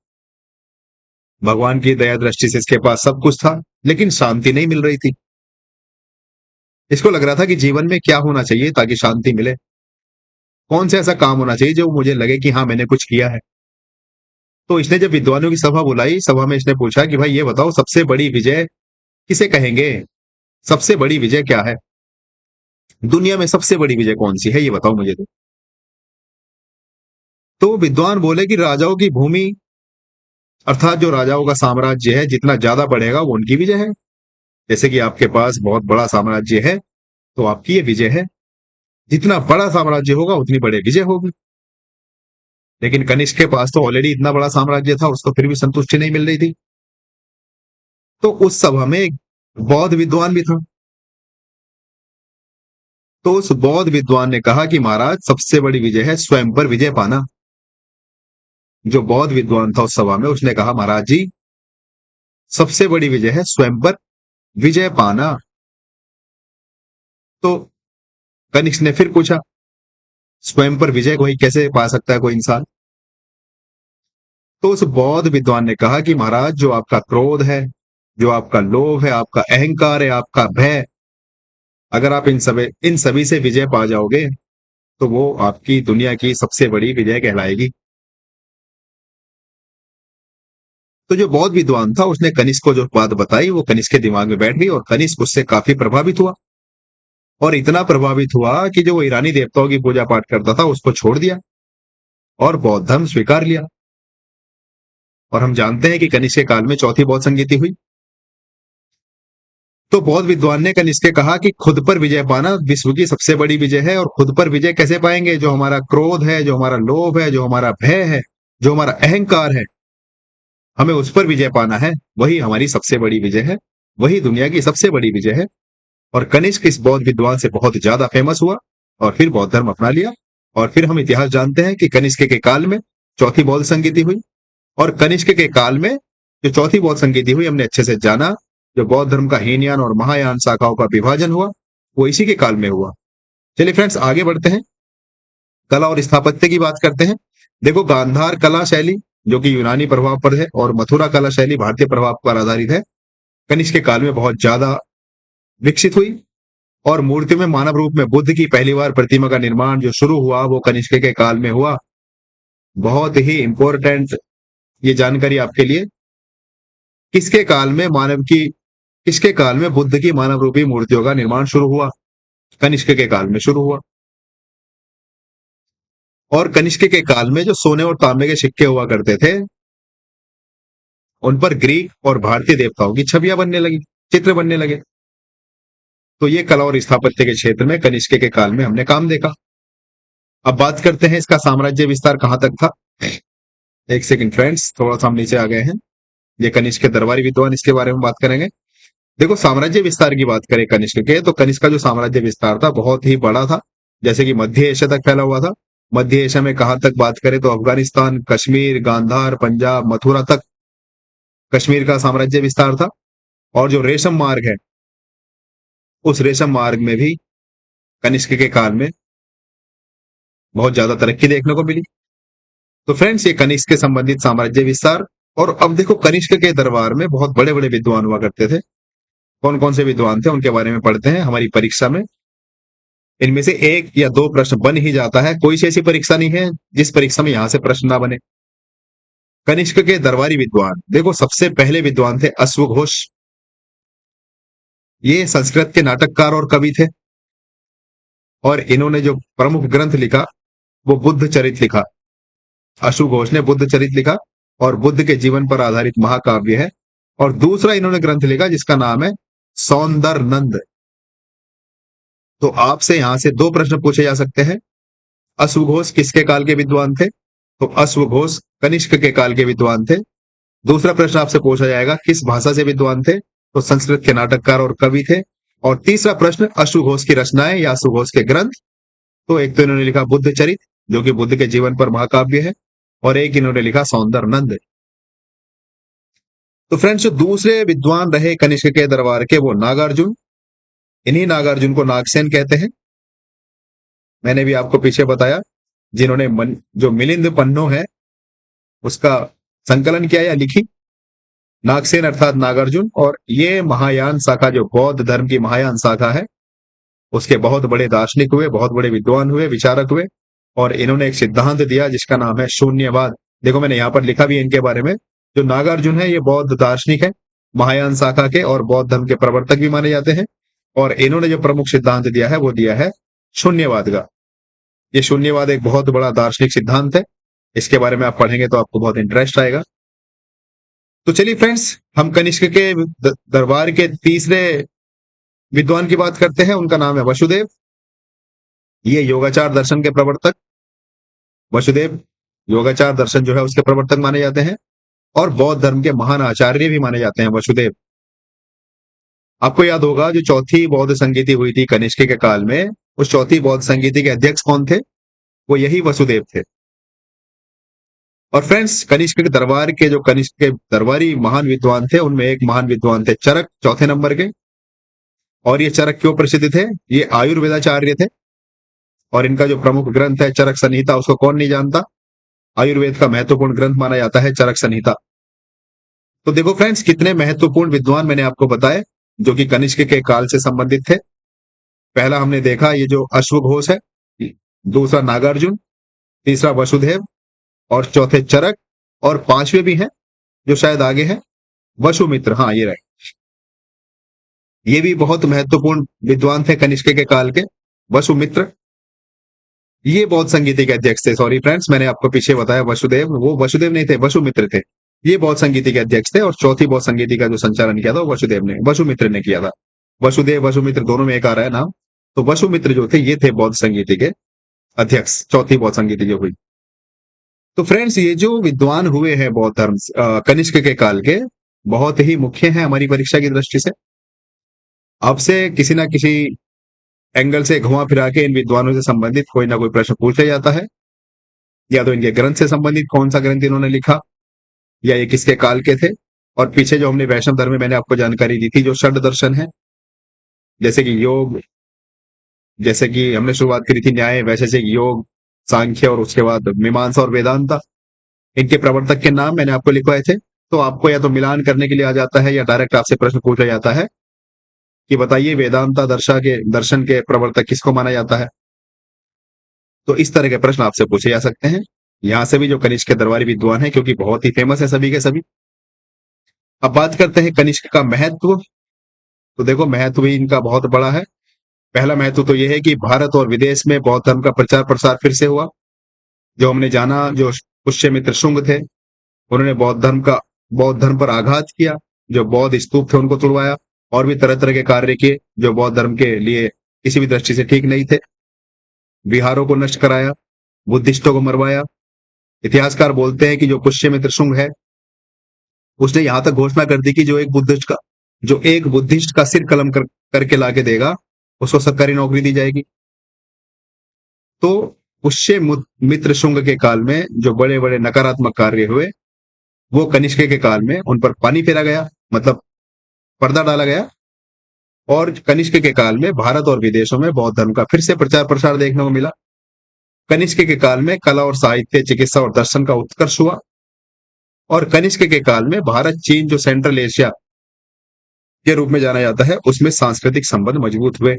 भगवान की दया दृष्टि से इसके पास सब कुछ था, लेकिन शांति नहीं मिल रही थी। इसको लग रहा था कि जीवन में क्या होना चाहिए ताकि शांति मिले, कौन सा ऐसा काम होना चाहिए जो मुझे लगे कि हाँ मैंने कुछ किया है। तो इसने जब विद्वानों की सभा बुलाई, सभा में इसने पूछा कि भाई ये बताओ सबसे बड़ी विजय किसे कहेंगे, सबसे बड़ी विजय क्या है, दुनिया में सबसे बड़ी विजय कौन सी है, ये बताओ मुझे। तो विद्वान बोले कि राजाओं की भूमि, अर्थात जो राजाओं का साम्राज्य है जितना ज्यादा बढ़ेगा वो उनकी विजय है। जैसे कि आपके पास बहुत बड़ा साम्राज्य है तो आपकी ये विजय है, जितना बड़ा साम्राज्य होगा उतनी बड़ी विजय होगी। लेकिन कनिष्क के पास तो ऑलरेडी इतना बड़ा साम्राज्य था, उसको फिर भी संतुष्टि नहीं मिल रही थी। तो उस सभा में एक बौद्ध विद्वान भी था। तो उस बौद्ध विद्वान ने कहा कि महाराज सबसे बड़ी विजय है स्वयं पर विजय पाना। जो बौद्ध विद्वान था उस सभा में, उसने कहा महाराज जी सबसे बड़ी विजय है स्वयं पर विजय पाना। तो कनिष्क ने फिर पूछा स्वयं पर विजय कोई कैसे पा सकता है कोई इंसान। तो उस बौद्ध विद्वान ने कहा कि महाराज जो आपका क्रोध है, जो आपका लोभ है, आपका अहंकार है, आपका भय, अगर आप इन सभी से विजय पा जाओगे तो वो आपकी दुनिया की सबसे बड़ी विजय कहलाएगी। तो जो बौद्ध विद्वान था उसने कनिष्क को जो बात बताई वो कनिष्क के दिमाग में बैठ गई और कनिष्क उससे काफी प्रभावित हुआ। और इतना प्रभावित हुआ कि जो वो ईरानी देवताओं की पूजा पाठ करता था उसको छोड़ दिया और बौद्ध धर्म स्वीकार लिया। और हम जानते हैं कि कनिष्क के काल में चौथी बौद्ध संगीति हुई। तो बौद्ध विद्वान ने कनिष्क से कहा कि खुद पर विजय पाना विश्व की सबसे बड़ी विजय है। और खुद पर विजय कैसे पाएंगे? जो हमारा क्रोध है, जो हमारा लोभ है, जो हमारा भय है, जो हमारा अहंकार है, हमें उस पर विजय पाना है। वही हमारी सबसे बड़ी विजय है, वही दुनिया की सबसे बड़ी विजय है। और कनिष्क इस बौद्ध विद्वान से बहुत ज्यादा फेमस हुआ और फिर बौद्ध धर्म अपना लिया। और फिर हम इतिहास जानते हैं कि कनिष्क के काल में चौथी बौद्ध संगीति हुई। और कनिष्क के काल में जो चौथी बौद्ध संगीति हुई हमने अच्छे से जाना। जो बौद्ध धर्म का हीनयान और महायान शाखाओं का विभाजन हुआ वो इसी के काल में हुआ। चलिए फ्रेंड्स आगे बढ़ते हैं, कला और स्थापत्य की बात करते हैं। देखो, गांधार कला शैली जो कि यूनानी प्रभाव पर है और मथुरा कला शैली भारतीय प्रभाव पर आधारित है, कनिष्क के काल में बहुत ज्यादा विकसित हुई। और मूर्ति में मानव रूप में बुद्ध की पहली बार प्रतिमा का निर्माण जो शुरू हुआ वो कनिष्क के काल में हुआ। बहुत ही इंपॉर्टेंट ये जानकारी आपके लिए। किसके काल में मानव की किसके काल में बुद्ध की मानव रूपी मूर्तियों का निर्माण शुरू हुआ? कनिष्क के काल में शुरू हुआ। और कनिष्क के काल में जो सोने और तांबे के सिक्के हुआ करते थे उन पर ग्रीक और भारतीय देवताओं की छवियां बनने लगी, चित्र बनने लगे। तो ये कला और स्थापत्य के क्षेत्र में कनिष्क के काल में हमने काम देखा। अब बात करते हैं इसका साम्राज्य विस्तार कहां तक था। एक सेकंड फ्रेंड्स, थोड़ा सा हम नीचे आ गए हैं। ये कनिष्क के दरबारी विद्वान, इसके बारे में बात करेंगे। देखो, साम्राज्य विस्तार की बात करें कनिष्क के, तो कनिष्क का जो साम्राज्य विस्तार था बहुत ही बड़ा था। जैसे कि मध्य एशिया तक फैला हुआ था। मध्य एशिया में कहां तक बात करें तो अफगानिस्तान, कश्मीर, गांधार, पंजाब, मथुरा तक कश्मीर का साम्राज्य विस्तार था। और जो रेशम मार्ग है उस रेशम मार्ग में भी कनिष्क के काल में बहुत ज्यादा तरक्की देखने को मिली। तो फ्रेंड्स ये कनिष्क के संबंधित साम्राज्य विस्तार और अब देखो कनिष्क के दरबार में बहुत बड़े बड़े विद्वान हुआ करते थे। कौन कौन से विद्वान थे उनके बारे में पढ़ते हैं हमारी परीक्षा में। इनमें से एक या दो प्रश्न बन ही जाता है, कोई सी ऐसी परीक्षा नहीं है जिस परीक्षा में यहां से प्रश्न ना बने। कनिष्क के दरबारी विद्वान, देखो सबसे पहले विद्वान थे अश्वघोष। ये संस्कृत के नाटककार और कवि थे, और इन्होंने जो प्रमुख ग्रंथ लिखा वो बुद्ध चरित लिखा। अश्वघोष ने बुद्ध चरित लिखा और बुद्ध के जीवन पर आधारित महाकाव्य है। और दूसरा इन्होंने ग्रंथ लिखा जिसका नाम है सौंदर नंद। तो आपसे यहां से दो प्रश्न पूछे जा सकते हैं। अश्वघोष किसके काल के विद्वान थे? तो अश्वघोष कनिष्क के काल के विद्वान थे। दूसरा प्रश्न आपसे पूछा जाएगा किस भाषा से विद्वान थे? तो संस्कृत के नाटककार और कवि थे। और तीसरा प्रश्न अश्वघोष की रचनाएं या अश्वघोष के ग्रंथ। तो एक तो इन्होंने लिखा बुद्ध चरित जो कि बुद्ध के जीवन पर महाकाव्य है, और एक इन्होंने लिखा सौंदर नंद। तो फ्रेंड्स जो दूसरे विद्वान रहे कनिष्क के दरबार के वो नागार्जुन। इन्हीं नागार्जुन को नागसेन कहते हैं। मैंने भी आपको पीछे बताया जिन्होंने जो मिलिंद पन्नो है उसका संकलन किया या लिखी। नागसेन अर्थात नागार्जुन। और ये महायान शाखा जो बौद्ध धर्म की महायान शाखा है उसके बहुत बड़े दार्शनिक हुए, बहुत बड़े विद्वान हुए, विचारक हुए। और इन्होंने एक सिद्धांत दिया जिसका नाम है शून्यवाद। देखो मैंने यहाँ पर लिखा भी है इनके बारे में। जो नागार्जुन है ये बौद्ध दार्शनिक है, महायान शाखा के, और बौद्ध धर्म के प्रवर्तक भी माने जाते हैं। और इन्होंने जो प्रमुख सिद्धांत दिया है वो दिया है शून्यवाद का। ये शून्यवाद एक बहुत बड़ा दार्शनिक सिद्धांत है। इसके बारे में आप पढ़ेंगे तो आपको बहुत इंटरेस्ट आएगा। तो चलिए फ्रेंड्स हम कनिष्क के दरबार के तीसरे विद्वान की बात करते हैं। उनका नाम है वसुदेव। ये योगाचार दर्शन के प्रवर्तक, वसुदेव योगाचार दर्शन जो है उसके प्रवर्तक माने जाते हैं, और बौद्ध धर्म के महान आचार्य भी माने जाते हैं वसुदेव। आपको याद होगा जो चौथी बौद्ध संगीति हुई थी कनिष्क के काल में, उस चौथी बौद्ध संगीति के अध्यक्ष कौन थे? वो यही वसुदेव थे। और फ्रेंड्स कनिष्क के दरबार के जो कनिष्क के दरबारी महान विद्वान थे उनमें एक महान विद्वान थे चरक, चौथे नंबर के। और ये चरक क्यों प्रसिद्ध थे? ये आयुर्वेदाचार्य थे, और इनका जो प्रमुख ग्रंथ है चरक संहिता, उसको कौन नहीं जानता। आयुर्वेद का महत्वपूर्ण ग्रंथ माना जाता है चरक संहिता। तो देखो फ्रेंड्स कितने महत्वपूर्ण विद्वान मैंने आपको बताए जो कि कनिष्क के काल से संबंधित थे। पहला हमने देखा ये जो अश्वघोष है, दूसरा नागार्जुन, तीसरा वसुदेव, और चौथे चरक, और पांचवे भी हैं जो शायद आगे हैं, वसुमित्र। हाँ ये रहे, ये भी बहुत महत्वपूर्ण विद्वान थे कनिष्क के काल के, वसुमित्र। ये बौद्ध संगीति के अध्यक्ष थे। सॉरी फ्रेंड्स मैंने आपको पीछे बताया वसुदेव, वो वसुदेव नहीं थे, वसुमित्र थे। ये बौद्ध संगीति के अध्यक्ष थे, और चौथी बौद्ध संगीति का जो संचालन किया था वो वसुमित्र ने किया था। वसुदेव वसुमित्र दोनों में एक आ रहा है नाम। तो वसुमित्र जो थे ये थे बौद्ध संगीति के अध्यक्ष, चौथी बौद्ध संगीति जो हुई। तो फ्रेंड्स ये जो विद्वान हुए हैं बौद्ध धर्म कनिष्क के काल के, बहुत ही मुख्य हैं हमारी परीक्षा की दृष्टि से। आपसे किसी ना किसी एंगल से घुमा फिरा के इन विद्वानों से संबंधित कोई ना कोई प्रश्न पूछा जाता है। या तो इनके ग्रंथ से संबंधित, कौन सा ग्रंथ इन्होंने लिखा, या ये किसके काल के थे। और पीछे जो हमने वैष्णव धर्म में मैंने आपको जानकारी दी थी जो षड दर्शन है, जैसे कि योग, जैसे कि हमने शुरुआत करी थी न्याय, वैसे से योग, सांख्य, और उसके बाद मीमांसा और वेदांता, इनके प्रवर्तक के नाम मैंने आपको लिखवाए थे। तो आपको या तो मिलान करने के लिए आ जाता है या डायरेक्ट आपसे प्रश्न पूछा जाता है कि बताइए वेदांता दर्शन के प्रवर्तक किसको माना जाता है। तो इस तरह के प्रश्न आपसे पूछे जा सकते हैं। यहां से भी जो कनिष्क के दरबारी विद्वान है क्योंकि बहुत ही फेमस है सभी के सभी। अब बात करते हैं कनिष्क का महत्व। तो देखो महत्व भी इनका बहुत बड़ा है। पहला महत्व तो यह है कि भारत और विदेश में बौद्ध धर्म का प्रचार प्रसार फिर से हुआ। जो हमने जाना जो पुष्यमित्र शुंग थे उन्होंने बौद्ध धर्म पर आघात किया, जो बौद्ध स्तूप थे उनको तुड़वाया, और भी तरह तरह के कार्य किए जो बौद्ध धर्म के लिए किसी भी दृष्टि से ठीक नहीं थे। विहारों को नष्ट कराया, बुद्धिस्टों को मरवाया। इतिहासकार बोलते हैं कि जो पुष्यमित्र शुंग है उसने यहां तक घोषणा कर दी कि जो एक बुद्धिस्ट का सिर कलम करके लाके देगा उसको सरकारी नौकरी दी जाएगी। तो पुष्य मित्र शुंग के काल में जो बड़े बड़े नकारात्मक कार्य हुए वो कनिष्क के काल में उन पर पानी फेरा गया, मतलब पर्दा डाला गया। और कनिष्क के काल में भारत और विदेशों में बौद्ध धर्म का फिर से प्रचार प्रसार देखने को मिला। कनिष्क के काल में कला और साहित्य, चिकित्सा और दर्शन का उत्कर्ष हुआ। और कनिष्क के काल में भारत चीन जो सेंट्रल एशिया के रूप में जाना जाता है उसमें सांस्कृतिक संबंध मजबूत हुए।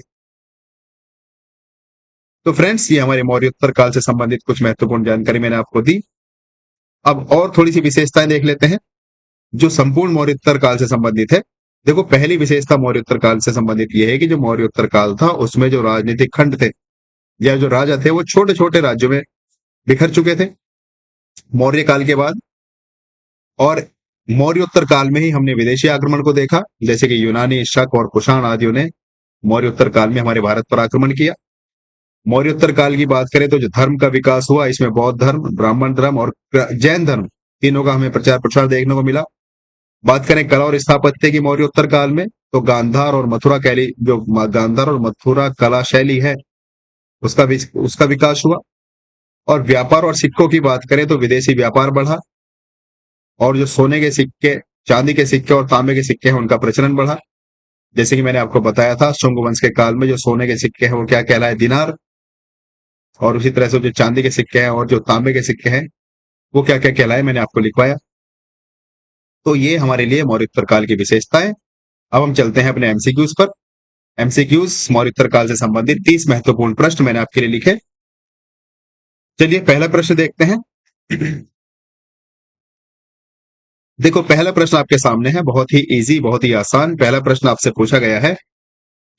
तो फ्रेंड्स, ये हमारे मौर्योत्तर काल से संबंधित कुछ महत्वपूर्ण जानकारी मैंने आपको दी। अब और थोड़ी सी विशेषताएं देख लेते हैं जो संपूर्ण मौर्योत्तर काल से संबंधित है। देखो, पहली विशेषता मौर्योत्तर काल से संबंधित यह है कि जो मौर्योत्तर काल था उसमें जो राजनीतिक खंड थे या जो राजा थे वो छोटे छोटे राज्यों में बिखर चुके थे मौर्य काल के बाद। और मौर्योत्तर काल में ही हमने विदेशी आक्रमण को देखा, जैसे कि यूनानी, शक और कुषाण आदियों ने मौर्योत्तर काल में हमारे भारत पर आक्रमण किया। मौर्योत्तर काल की बात करें तो जो धर्म का विकास हुआ इसमें बौद्ध धर्म, ब्राह्मण धर्म और जैन धर्म तीनों का हमें प्रचार प्रसार देखने को मिला। बात करें कला और स्थापत्य की मौर्योत्तर काल में तो गांधार और मथुरा कला शैली है उसका विकास हुआ। और व्यापार और सिक्कों की बात करें तो विदेशी व्यापार बढ़ा और जो सोने के सिक्के, चांदी के सिक्के और तांबे के सिक्के हैं उनका प्रचलन बढ़ा। जैसे कि मैंने आपको बताया था, शुंग वंश के काल में जो सोने के सिक्के हैं वो क्या कहलाए, दिनार। और उसी तरह से जो चांदी के सिक्के हैं और जो तांबे के सिक्के हैं वो क्या क्या कहलाए, मैंने आपको लिखवाया। तो ये हमारे लिए मौर्योत्तर काल की विशेषताएं। अब हम चलते हैं अपने एमसीक्यूज पर। एमसीक्यूज मौर्योत्तर काल से संबंधित 30 महत्वपूर्ण प्रश्न मैंने आपके लिए लिखे। चलिए पहला प्रश्न देखते हैं। देखो, पहला प्रश्न आपके सामने है, बहुत ही इजी, बहुत ही आसान। पहला प्रश्न आपसे पूछा गया है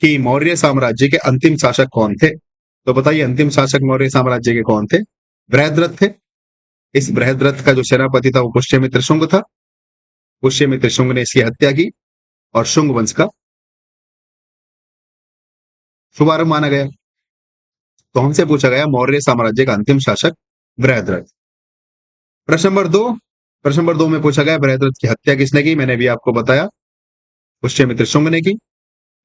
कि मौर्य साम्राज्य के अंतिम शासक कौन थे। तो बताइए, अंतिम शासक मौर्य साम्राज्य के कौन थे? बृहद्रथ थे। इस बृहद्रथ का जो सेनापति था वो पुष्यमित्र शुंग था। पुष्यमित्र शुंग ने इसकी हत्या की और शुंग वंश का शुभारंभ माना गया। तो हमसे पूछा गया मौर्य साम्राज्य का अंतिम शासक बृहद्रथ। प्रश्न नंबर 2 में पूछा गया बृहद्रथ की हत्या किसने की। मैंने भी आपको बताया, पुष्यमित्र शुंग ने की।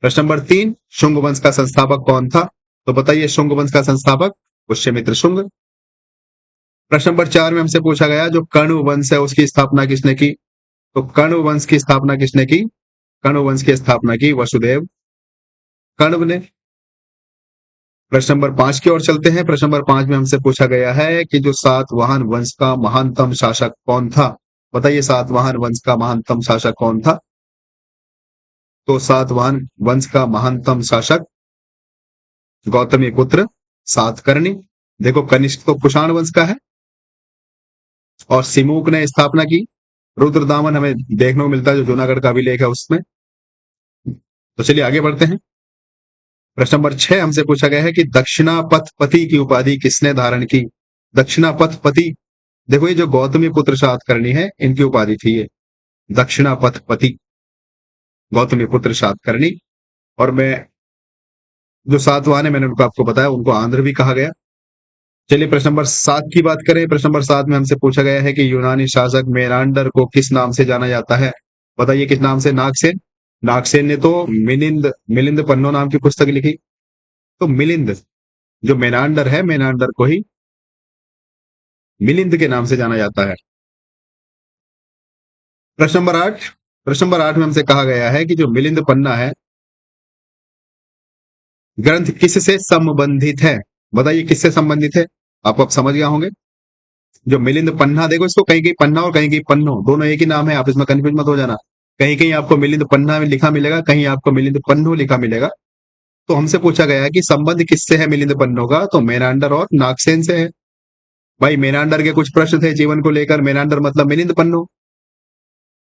प्रश्न नंबर 3, शुंग वंश का संस्थापक कौन था। तो बताइए, शुंग वंश का संस्थापक पुष्यमित्र शुंग। प्रश्न नंबर 4 में हमसे पूछा गया जो कण्व वंश है उसकी स्थापना किसने की। तो कण्व वंश की स्थापना किसने की? कण्व वंश की स्थापना की वसुदेव कण्व ने। प्रश्न नंबर 5 की ओर चलते हैं। प्रश्न नंबर 5 में हमसे पूछा गया है कि जो सातवाहन वंश का महानतम शासक कौन था। बताइए, सातवाहन वंश का महानतम शासक कौन था। तो सातवाहन वंश का महानतम शासक गौतमी पुत्र सातकर्णी। देखो, कनिष्क तो कुषाण वंश का है और सिमुक ने स्थापना की। रुद्रदामन हमें देखने को मिलता है जो जूनागढ़ का अभिलेख है उसमें। तो चलिए आगे बढ़ते हैं। प्रश्न नंबर 6 हमसे पूछा गया है कि दक्षिणापथपति की उपाधि किसने धारण की। दक्षिणापथपति, देखो ये जो गौतमी पुत्र सातकर्णी है इनकी उपाधि थी ये दक्षिणापथपति, गौतमी पुत्र सातकर्णी। और मैं जो सातवाहन है मैंने उनको आपको बताया, उनको आंध्र भी कहा गया। चलिए प्रश्न नंबर 7 की बात करें। प्रश्न नंबर 7 में हमसे पूछा गया है कि यूनानी शासक मेनांडर को किस नाम से जाना जाता है। बताइए किस नाम से? नागसेन। नागसेन ने तो मिलिंद मिलिंद पन्नो नाम की पुस्तक लिखी। तो मिलिंद, जो मेनांडर है, मेनांडर को ही मिलिंद के नाम से जाना जाता है। प्रश्न नंबर 8 में हमसे कहा गया है कि जो मिलिंद पन्ना है ग्रंथ किससे संबंधित है। बताइए किससे संबंधित है। आप अब समझ गया होंगे। जो मिलिंद पन्ना, देखो इसको कहीं कहीं पन्ना और कहीं कहीं पन्नो दोनों एक ही नाम है, आप इसमें कंफ्यूज मत हो जाना। कहीं कहीं आपको मिलिंद पन्ना में लिखा मिलेगा, कहीं आपको मिलिंद पन्नो लिखा मिलेगा। तो हमसे पूछा गया है कि संबंध किससे है मिलिंद पन्नो का। तो मेनांडर और नागसेन से है। भाई मेनांडर के कुछ प्रश्न थे जीवन को लेकर। मेनांडर मतलब मिलिंद पन्नो,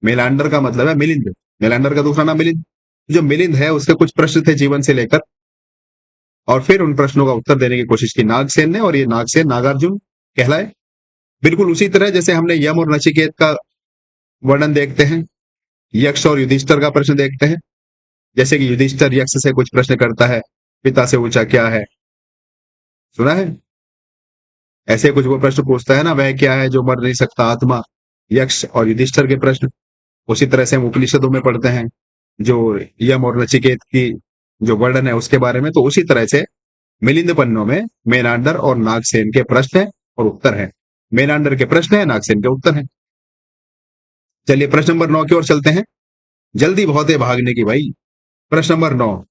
मेलांडर का मतलब है मिलिंद, मेलांडर का दूसरा नाम मिलिंद। जो मिलिंद है उसके कुछ प्रश्न थे जीवन से लेकर और फिर उन प्रश्नों का उत्तर देने की कोशिश की नागसेन ने, और ये नागसेन नागार्जुन कहलाए। बिल्कुल उसी तरह जैसे हमने यम और नचिकेत का वर्णन देखते हैं, यक्ष और युधिष्ठिर का प्रश्न देखते हैं। जैसे कि युधिष्ठिर यक्ष से कुछ प्रश्न करता है, पिता से ऊंचा क्या है, सुना है? ऐसे कुछ वो प्रश्न पूछता है ना, वह क्या है जो मर नहीं सकता आत्मा, यक्ष और युधिष्ठिर के प्रश्न। उसी तरह से हम उपनिषदों में पढ़ते हैं जो यम और नचिकेत की जो वर्णन है उसके बारे में। तो उसी तरह से मिलिंद पन्नों में मेनांडर और नागसेन के प्रश्न है और उत्तर है। मेनांडर के प्रश्न है, नागसेन के उत्तर है। चलिए प्रश्न नंबर 9 की ओर चलते हैं। जल्दी बहुत है भागने की भाई। प्रश्न नंबर 9,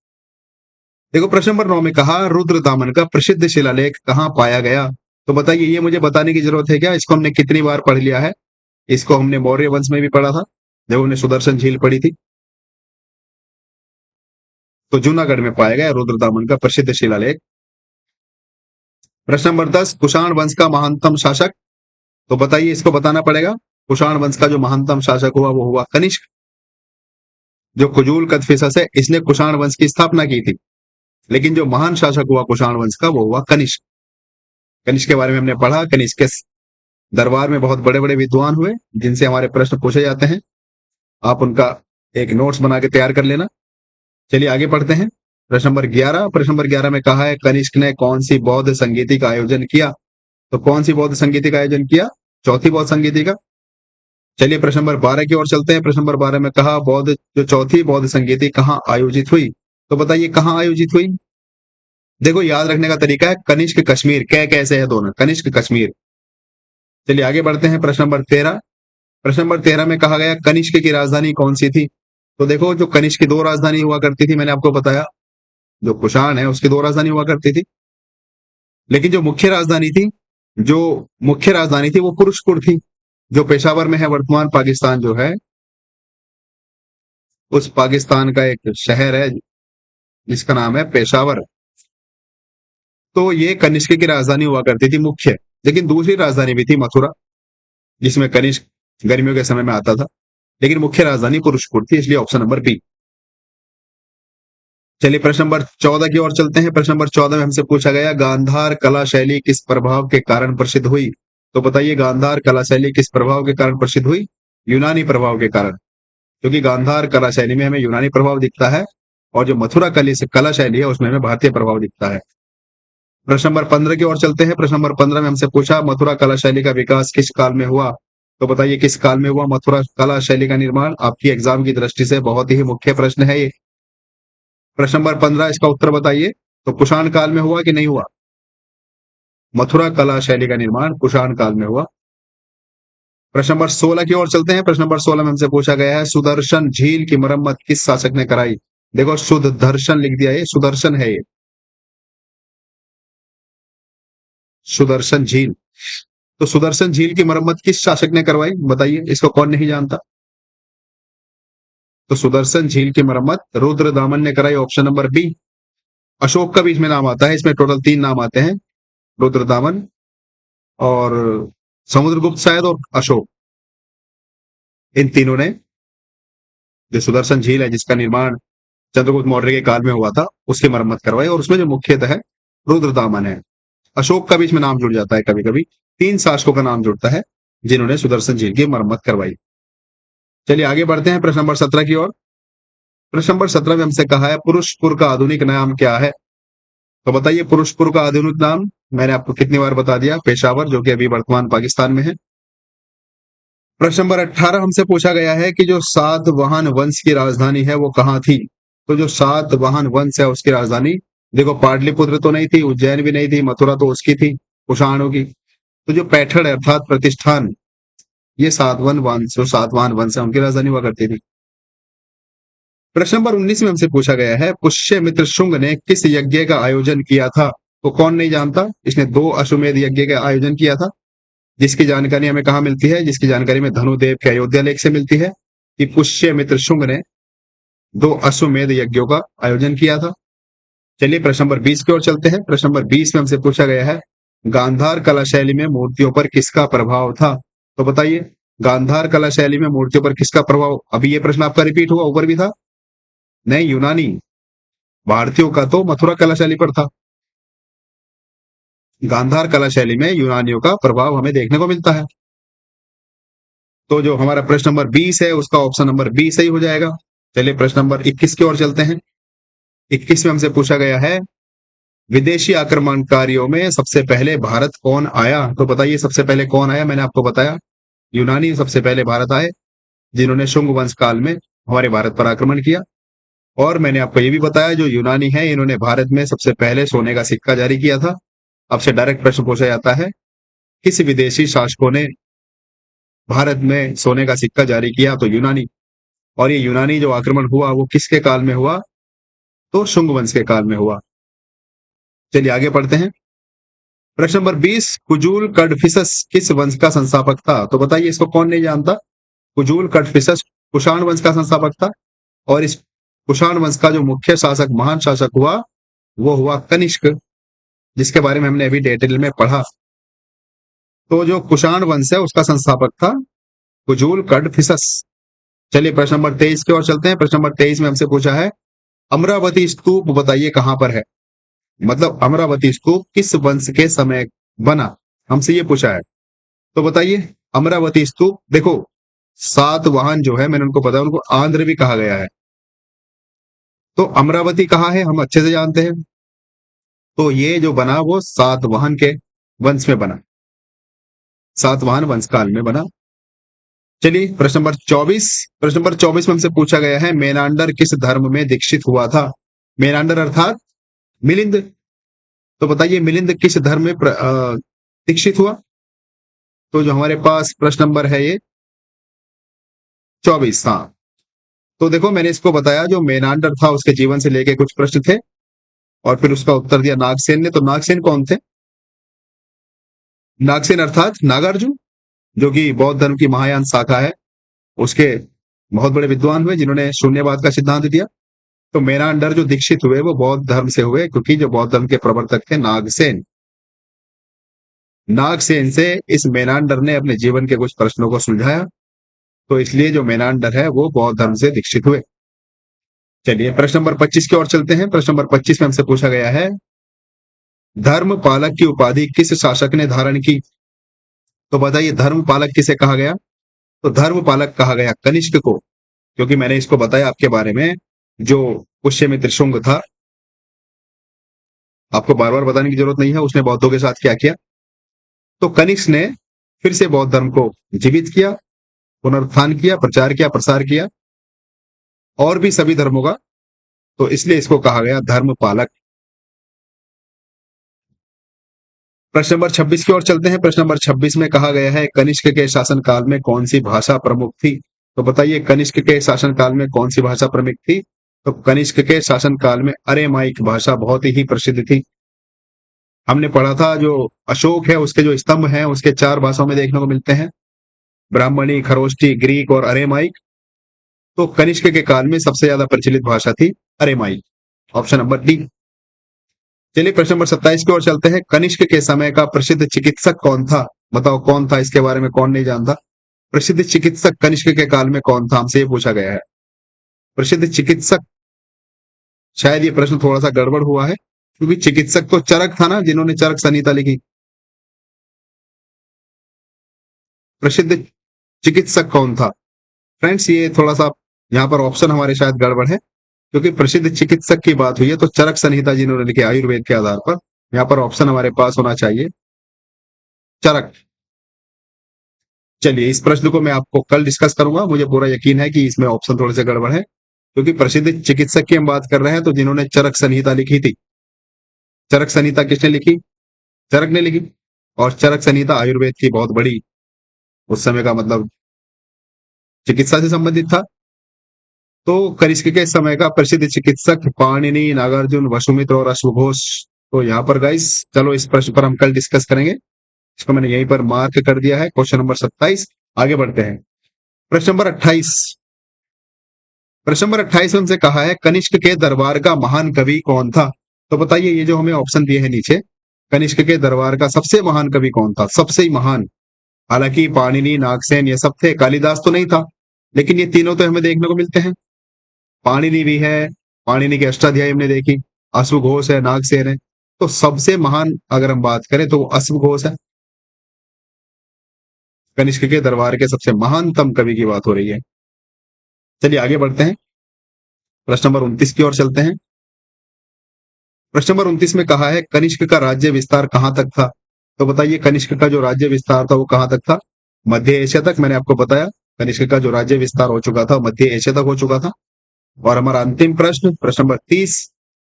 देखो प्रश्न नंबर 9 में कहा रुद्रदामन का प्रसिद्ध शिलालेख कहाँ पाया गया। तो बताइए, ये मुझे बताने की जरूरत है क्या? इसको हमने कितनी बार पढ़ लिया है, इसको हमने मौर्य वंश में भी पढ़ा था जब हमने सुदर्शन झील पढ़ी थी। तो जूनागढ़ में पाया गया रुद्रदामन का प्रसिद्ध शिलालेख। प्रश्न नंबर 10, कुषाण वंश का महानतम शासक। तो बताइए, इसको बताना पड़ेगा। कुषाण वंश का जो महानतम शासक हुआ वो हुआ कनिष्क। जो कुजूल कदफिसस है इसने कुषाण वंश की स्थापना की थी, लेकिन जो महान शासक हुआ कुषाण वंश का वो हुआ कनिष्क। कनिष्क के बारे में हमने पढ़ा। कनिष्क के दरबार में बहुत बड़े बड़े विद्वान हुए जिनसे हमारे प्रश्न पूछे जाते हैं। आप उनका एक नोट्स बना के तैयार कर लेना। चलिए आगे पढ़ते हैं। प्रश्न नंबर 11। प्रश्न नंबर 11 में कहा है कनिष्क ने कौन सी बौद्ध संगीति का आयोजन किया। तो कौन सी बौद्ध संगीति का आयोजन किया? चौथी बौद्ध संगीति का। चलिए प्रश्न नंबर 12 की ओर चलते हैं। प्रश्न नंबर 12 में कहा बौद्ध जो चौथी बौद्ध संगीति कहाँ आयोजित हुई। तो बताइए कहाँ आयोजित हुई। देखो याद रखने का तरीका है कनिष्क कश्मीर, कैसे है दोनों, कनिष्क कश्मीर। चलिए आगे बढ़ते हैं। प्रश्न नंबर 13। प्रश्न नंबर 13 में कहा गया कनिष्क की राजधानी कौन सी थी। तो देखो जो कनिष्क की दो राजधानी हुआ करती थी, मैंने आपको बताया। जो कुषाण है उसकी दो राजधानी हुआ करती थी, लेकिन जो मुख्य राजधानी थी वो पुरुषपुर थी, जो पेशावर में है। वर्तमान पाकिस्तान जो है, उस पाकिस्तान का एक शहर है जिसका नाम है पेशावर। तो ये कनिष्क की राजधानी हुआ करती थी मुख्य। लेकिन दूसरी राजधानी भी थी मथुरा, जिसमें कनिष्क गर्मियों के समय में आता था, लेकिन मुख्य राजधानी पुरुषपुर थी, इसलिए ऑप्शन नंबर बी। चलिए प्रश्न नंबर 14 की ओर चलते हैं। प्रश्न नंबर 14 में हमसे पूछा गया गांधार कला शैली किस प्रभाव के कारण प्रसिद्ध हुई। तो बताइए गांधार कला शैली किस प्रभाव के कारण प्रसिद्ध हुई। यूनानी प्रभाव के कारण, क्योंकि गांधार कला शैली में हमें यूनानी प्रभाव दिखता है और जो मथुरा कला शैली है उसमें हमें भारतीय प्रभाव दिखता है। प्रश्न नंबर 15 की ओर चलते हैं। प्रश्न नंबर 15 में हमसे पूछा मथुरा कला शैली का विकास किस काल में हुआ। तो बताइए किस काल में हुआ मथुरा कला शैली का निर्माण। आपकी एग्जाम की दृष्टि से बहुत ही मुख्य प्रश्न है ये। प्रश्न नंबर 15, इसका उत्तर बताइए। तो कुषाण काल में हुआ कि नहीं हुआ। मथुरा कला शैली का निर्माण कुषाण काल में हुआ। प्रश्न नंबर 16 की ओर चलते हैं। प्रश्न नंबर 16 में हमसे पूछा गया है सुदर्शन झील की मरम्मत किस शासक ने कराई। देखो सुदर्शन लिख दिया, ये सुदर्शन है। ये सुदर्शन झील, तो सुदर्शन झील की मरम्मत किस शासक ने करवाई बताइए, इसको कौन नहीं जानता। तो सुदर्शन झील की मरम्मत रुद्रदामन ने कराई, ऑप्शन नंबर बी। अशोक का भी इसमें नाम आता है, इसमें टोटल 3 नाम आते हैं, रुद्रदामन और समुद्रगुप्त शायद और अशोक। इन तीनों ने जो सुदर्शन झील है जिसका निर्माण चंद्रगुप्त मौर्य के काल में हुआ था उसकी मरम्मत करवाई, और उसमें जो मुख्यतः है रुद्रदामन है। अशोक का भी इसमें नाम जुड़ जाता है कभी कभी। 3 शासकों का नाम जुड़ता है जिन्होंने सुदर्शन झील की मरम्मत करवाई। चलिए आगे बढ़ते हैं प्रश्न नंबर 17 की ओर। प्रश्न नंबर 17 में हमसे कहा है पुरुषपुर का आधुनिक नाम क्या है। तो बताइए पुरुषपुर का आधुनिक नाम मैंने आपको कितनी बार बता दिया, पेशावर, जो कि अभी वर्तमान पाकिस्तान में है। प्रश्न नंबर 18 हमसे पूछा गया है कि जो सातवाहन वंश की राजधानी है वो कहाँ थी। तो जो सातवाहन वंश है उसकी राजधानी, देखो पाटलिपुत्र तो नहीं थी, उज्जैन भी नहीं थी, मथुरा तो उसकी थी, कुषाणों की। तो जो पैठण है अर्थात प्रतिष्ठान, ये सातवाहन वंश है उनकी राजधानी हुआ करती थी। प्रश्न नंबर 19 में हमसे पूछा गया है पुष्यमित्र शुंग ने किस यज्ञ का आयोजन किया था। तो कौन नहीं जानता, इसने 2 अश्वमेध यज्ञ का आयोजन किया था, जिसकी जानकारी हमें कहाँ मिलती है, जिसकी जानकारी में धनुदेव के अयोध्या लेख से मिलती है कि पुष्यमित्र शुंग ने 2 अश्वमेध यज्ञों का आयोजन किया था। चलिए प्रश्न नंबर 20 की ओर चलते हैं। प्रश्न नंबर 20 में हमसे पूछा गया है गांधार कला शैली में मूर्तियों पर किसका प्रभाव था। तो बताइए गांधार कला शैली में मूर्तियों पर किसका प्रभाव। अभी ये प्रश्न आपका रिपीट हुआ, ऊपर भी था। नहीं, यूनानी, भारतीयों का तो मथुरा कला शैली पर था। गांधार कला शैली में यूनानियों का प्रभाव हमें देखने को मिलता है। तो जो हमारा प्रश्न नंबर 20 है उसका ऑप्शन नंबर बी सही हो जाएगा। चलिए प्रश्न नंबर 21 की ओर चलते हैं। 21 में हमसे पूछा गया है विदेशी आक्रमणकारियों में सबसे पहले भारत कौन आया। तो बताइए सबसे पहले कौन आया। मैंने आपको बताया यूनानी सबसे पहले भारत आए, जिन्होंने शुंग वंश काल में हमारे भारत पर आक्रमण किया। और मैंने आपको ये भी बताया जो यूनानी है इन्होंने भारत में सबसे पहले सोने का सिक्का जारी किया था। आपसे डायरेक्ट प्रश्न पूछा जाता है किस विदेशी शासकों ने भारत में सोने का सिक्का जारी किया। तो यूनानी। और ये यूनानी जो आक्रमण हुआ वो किसके काल में हुआ। तो शुंग वंश के काल में हुआ। चलिए आगे पढ़ते हैं। प्रश्न नंबर 20, कुजूल कडफिसस किस वंश का संस्थापक था? तो बताइए इसको कौन नहीं जानता? कुजूल कडफिसस कुषाण वंश का संस्थापक था और इस कुषाण वंश का जो मुख्य शासक, महान शासक हुआ, वो हुआ कनिष्क, जिसके बारे में हमने अभी डिटेल में पढ़ा। तो जो कुषाण वंश है उसका संस्थापक था कुजूल कडफिसस। चलिए प्रश्न नंबर 23 की ओर चलते हैं। प्रश्न नंबर 23 में हमसे पूछा है अमरावती स्तूप बताइए कहां पर है? मतलब अमरावती स्तूप किस वंश के समय बना, हमसे ये पूछा है। तो बताइए अमरावती स्तूप, देखो सातवाहन जो है मैंने उनको बताया, उनको आंध्र भी कहा गया है। तो अमरावती कहाँ है हम अच्छे से जानते हैं। तो ये जो बना वो सातवाहन के वंश में बना, सातवाहन वंश काल में बना। चलिए प्रश्न नंबर 24। प्रश्न नंबर 24 में हमसे पूछा गया है मेनांडर किस धर्म में दीक्षित हुआ था? मेनांडर अर्थात मिलिंद। तो बताइए मिलिंद किस धर्म में दीक्षित हुआ? तो जो हमारे पास प्रश्न नंबर है ये 24। हाँ, तो देखो मैंने इसको बताया जो मेनांडर था उसके जीवन से लेके कुछ प्रश्न थे और फिर उसका उत्तर दिया नागसेन ने। तो नागसेन कौन थे? नागसेन अर्थात नागार्जुन, जो कि बौद्ध धर्म की महायान शाखा है, उसके बहुत बड़े विद्वान हुए जिन्होंने शून्यवाद का सिद्धांत दिया। तो मेनांडर जो दीक्षित हुए वो बौद्ध धर्म से हुए, क्योंकि जो बौद्ध धर्म के प्रवर्तक थे नागसेन, नागसेन से इस मेनांडर ने अपने जीवन के कुछ प्रश्नों को सुलझाया। तो इसलिए जो मेनांडर है वो बौद्ध धर्म से दीक्षित हुए। चलिए प्रश्न नंबर 25 की ओर चलते हैं। प्रश्न नंबर 25 में हमसे पूछा गया है धर्म पालक की उपाधि किस शासक ने धारण की? तो बताइए धर्म पालक किसे कहा गया? तो धर्म पालक कहा गया कनिष्क को, क्योंकि मैंने इसको बताया आपके बारे में, जो पुष्यमित्र शुंग था, आपको बार बार बताने की जरूरत नहीं है उसने बौद्धों के साथ क्या किया। तो कनिष्क ने फिर से बौद्ध धर्म को जीवित किया, पुनरुत्थान किया, प्रचार किया, प्रसार किया, और भी सभी धर्मों का। तो इसलिए इसको कहा गया धर्म पालक। प्रश्न नंबर 26 की ओर चलते हैं। प्रश्न नंबर 26 में कहा गया है कनिष्क के शासन काल में कौन सी भाषा प्रमुख थी? तो बताइए कनिष्क के शासन काल में कौन सी भाषा प्रमुख थी? तो कनिष्क के शासन काल में अरेमाइक भाषा बहुत ही प्रसिद्ध थी। हमने पढ़ा था जो अशोक है उसके जो स्तंभ हैं उसके 4 भाषाओं में देखने को मिलते हैं, ब्राह्मणी, खरोष्टी, ग्रीक और अरेमाइक। तो कनिष्क के काल में सबसे ज्यादा प्रचलित भाषा थी अरेमाइक, ऑप्शन नंबर डी। चलिए प्रश्न नंबर 27 की ओर चलते हैं। कनिष्क के समय का प्रसिद्ध चिकित्सक कौन था? बताओ कौन था, इसके बारे में कौन नहीं जानता? प्रसिद्ध चिकित्सक कनिष्क के काल में कौन था, हमसे ये पूछा गया है। प्रसिद्ध चिकित्सक, शायद ये प्रश्न थोड़ा सा गड़बड़ हुआ है, क्योंकि चिकित्सक तो चरक था ना, जिन्होंने चरक संहिता लिखी। प्रसिद्ध चिकित्सक कौन था? फ्रेंड्स ये थोड़ा सा यहाँ पर ऑप्शन हमारे शायद गड़बड़ है, क्योंकि प्रसिद्ध चिकित्सक की बात हुई है तो चरक संहिता जिन्होंने लिखी आयुर्वेद के आधार पर, यहाँ पर ऑप्शन हमारे पास होना चाहिए चरक। चलिए इस प्रश्न को मैं आपको कल डिस्कस करूंगा, मुझे पूरा यकीन है कि इसमें ऑप्शन थोड़े से गड़बड़ है, क्योंकि प्रसिद्ध चिकित्सक की हम बात कर रहे हैं तो जिन्होंने चरक संहिता लिखी थी। चरक संहिता किसने लिखी? चरक ने लिखी। और चरक संहिता आयुर्वेद की बहुत बड़ी उस समय का मतलब चिकित्सा से संबंधित था। तो कनिष्क के समय का प्रसिद्ध चिकित्सक पाणिनि, नागार्जुन, वसुमित्र और अश्वघोष। तो यहाँ पर गाइस चलो इस प्रश्न पर हम कल डिस्कस करेंगे, इसको मैंने यहीं पर मार्क कर दिया है, क्वेश्चन नंबर 27। आगे बढ़ते हैं। प्रश्न नंबर 28। प्रश्न नंबर 28 में हमसे कहा है कनिष्क के दरबार का महान कवि कौन था? तो बताइए ये जो हमें ऑप्शन दिए हैं नीचे, कनिष्क के दरबार का सबसे महान कवि कौन था? सबसे ही महान, हालांकि पाणिनि, नागसेन ये सब थे, कालिदास तो नहीं था, लेकिन ये तीनों तो हमें देखने को मिलते हैं। पाणिनि भी है, पाणिनि की अष्टाध्यायी हमने देखी, अश्वघोष है, नागसेन है। तो सबसे महान अगर हम बात करें तो वो अश्वघोष है। कनिष्क के दरबार के सबसे महानतम कवि की बात हो रही है। चलिए आगे बढ़ते हैं, प्रश्न नंबर 29 की ओर चलते हैं। प्रश्न नंबर 29 में कहा है कनिष्क का राज्य विस्तार कहां तक था? तो बताइए कनिष्क का जो राज्य विस्तार था वो कहां तक था? मध्य एशिया तक। मैंने आपको बताया कनिष्क का जो राज्य विस्तार हो चुका था मध्य एशिया तक हो चुका था। और हमारा अंतिम प्रश्न, प्रश्न नंबर 30,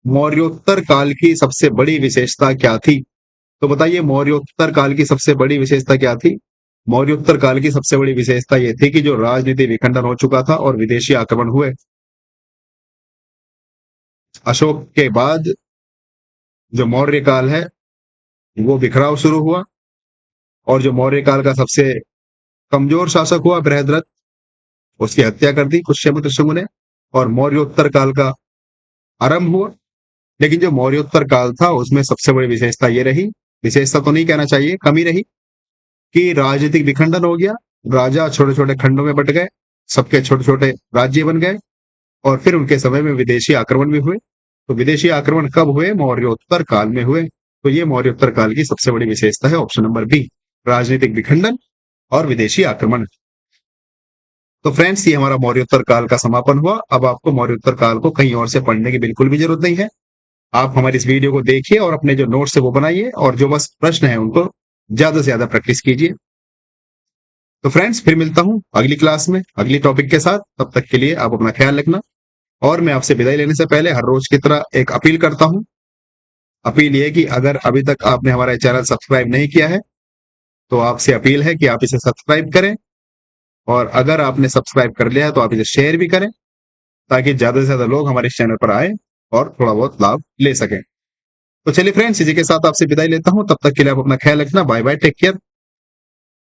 मौर्योत्तर काल की सबसे बड़ी विशेषता क्या थी? तो बताइए मौर्योत्तर काल की सबसे बड़ी विशेषता क्या थी? मौर्योत्तर काल की सबसे बड़ी विशेषता यह थी कि जो राजनीति विखंडन हो चुका था और विदेशी आक्रमण हुए। अशोक के बाद जो मौर्य काल है वो बिखराव शुरू हुआ और जो मौर्य काल का सबसे कमजोर शासक हुआ बृहद्रथ, उसकी हत्या कर दी पुष्यभूति त्रिशंकु ने और मौर्योत्तर काल का आरंभ हुआ। लेकिन जो मौर्योत्तर काल था उसमें सबसे बड़ी विशेषता ये रही, विशेषता तो नहीं कहना चाहिए, कमी रही, कि राजनीतिक विखंडन हो गया। राजा छोटे छोटे खंडों में बट गए, सबके छोटे छोटे राज्य बन गए और फिर उनके समय में विदेशी आक्रमण भी हुए। तो विदेशी आक्रमण कब हुए? मौर्योत्तर काल में हुए। तो ये मौर्योत्तर काल की सबसे बड़ी विशेषता है, ऑप्शन नंबर बी, राजनीतिक विखंडन और विदेशी आक्रमण। तो फ्रेंड्स, ये हमारा मौर्योत्तर काल का समापन हुआ। अब आपको मौर्योत्तर काल को कहीं और से पढ़ने की बिल्कुल भी जरूरत नहीं है। आप हमारी इस वीडियो को देखिए और अपने जो नोट्स है वो बनाइए और जो बस प्रश्न है उनको ज्यादा से ज्यादा प्रैक्टिस कीजिए। तो फ्रेंड्स, फिर मिलता हूं अगली क्लास में अगली टॉपिक के साथ। तब तक के लिए आप अपना ख्याल रखना और मैं आपसे विदाई लेने से पहले हर रोज की तरह एक अपील करता हूं। अपील ये कि अगर अभी तक आपने हमारा चैनल सब्सक्राइब नहीं किया है तो आपसे अपील है कि आप इसे सब्सक्राइब करें और अगर आपने सब्सक्राइब कर लिया है तो आप इसे शेयर भी करें ताकि ज्यादा से ज्यादा लोग हमारे इस चैनल पर आए और थोड़ा बहुत लाभ ले सकें। तो चलिए फ्रेंड्स, इसी के साथ आपसे विदाई लेता हूं। तब तक के लिए आप अपना ख्याल रखना। Bye bye, take care.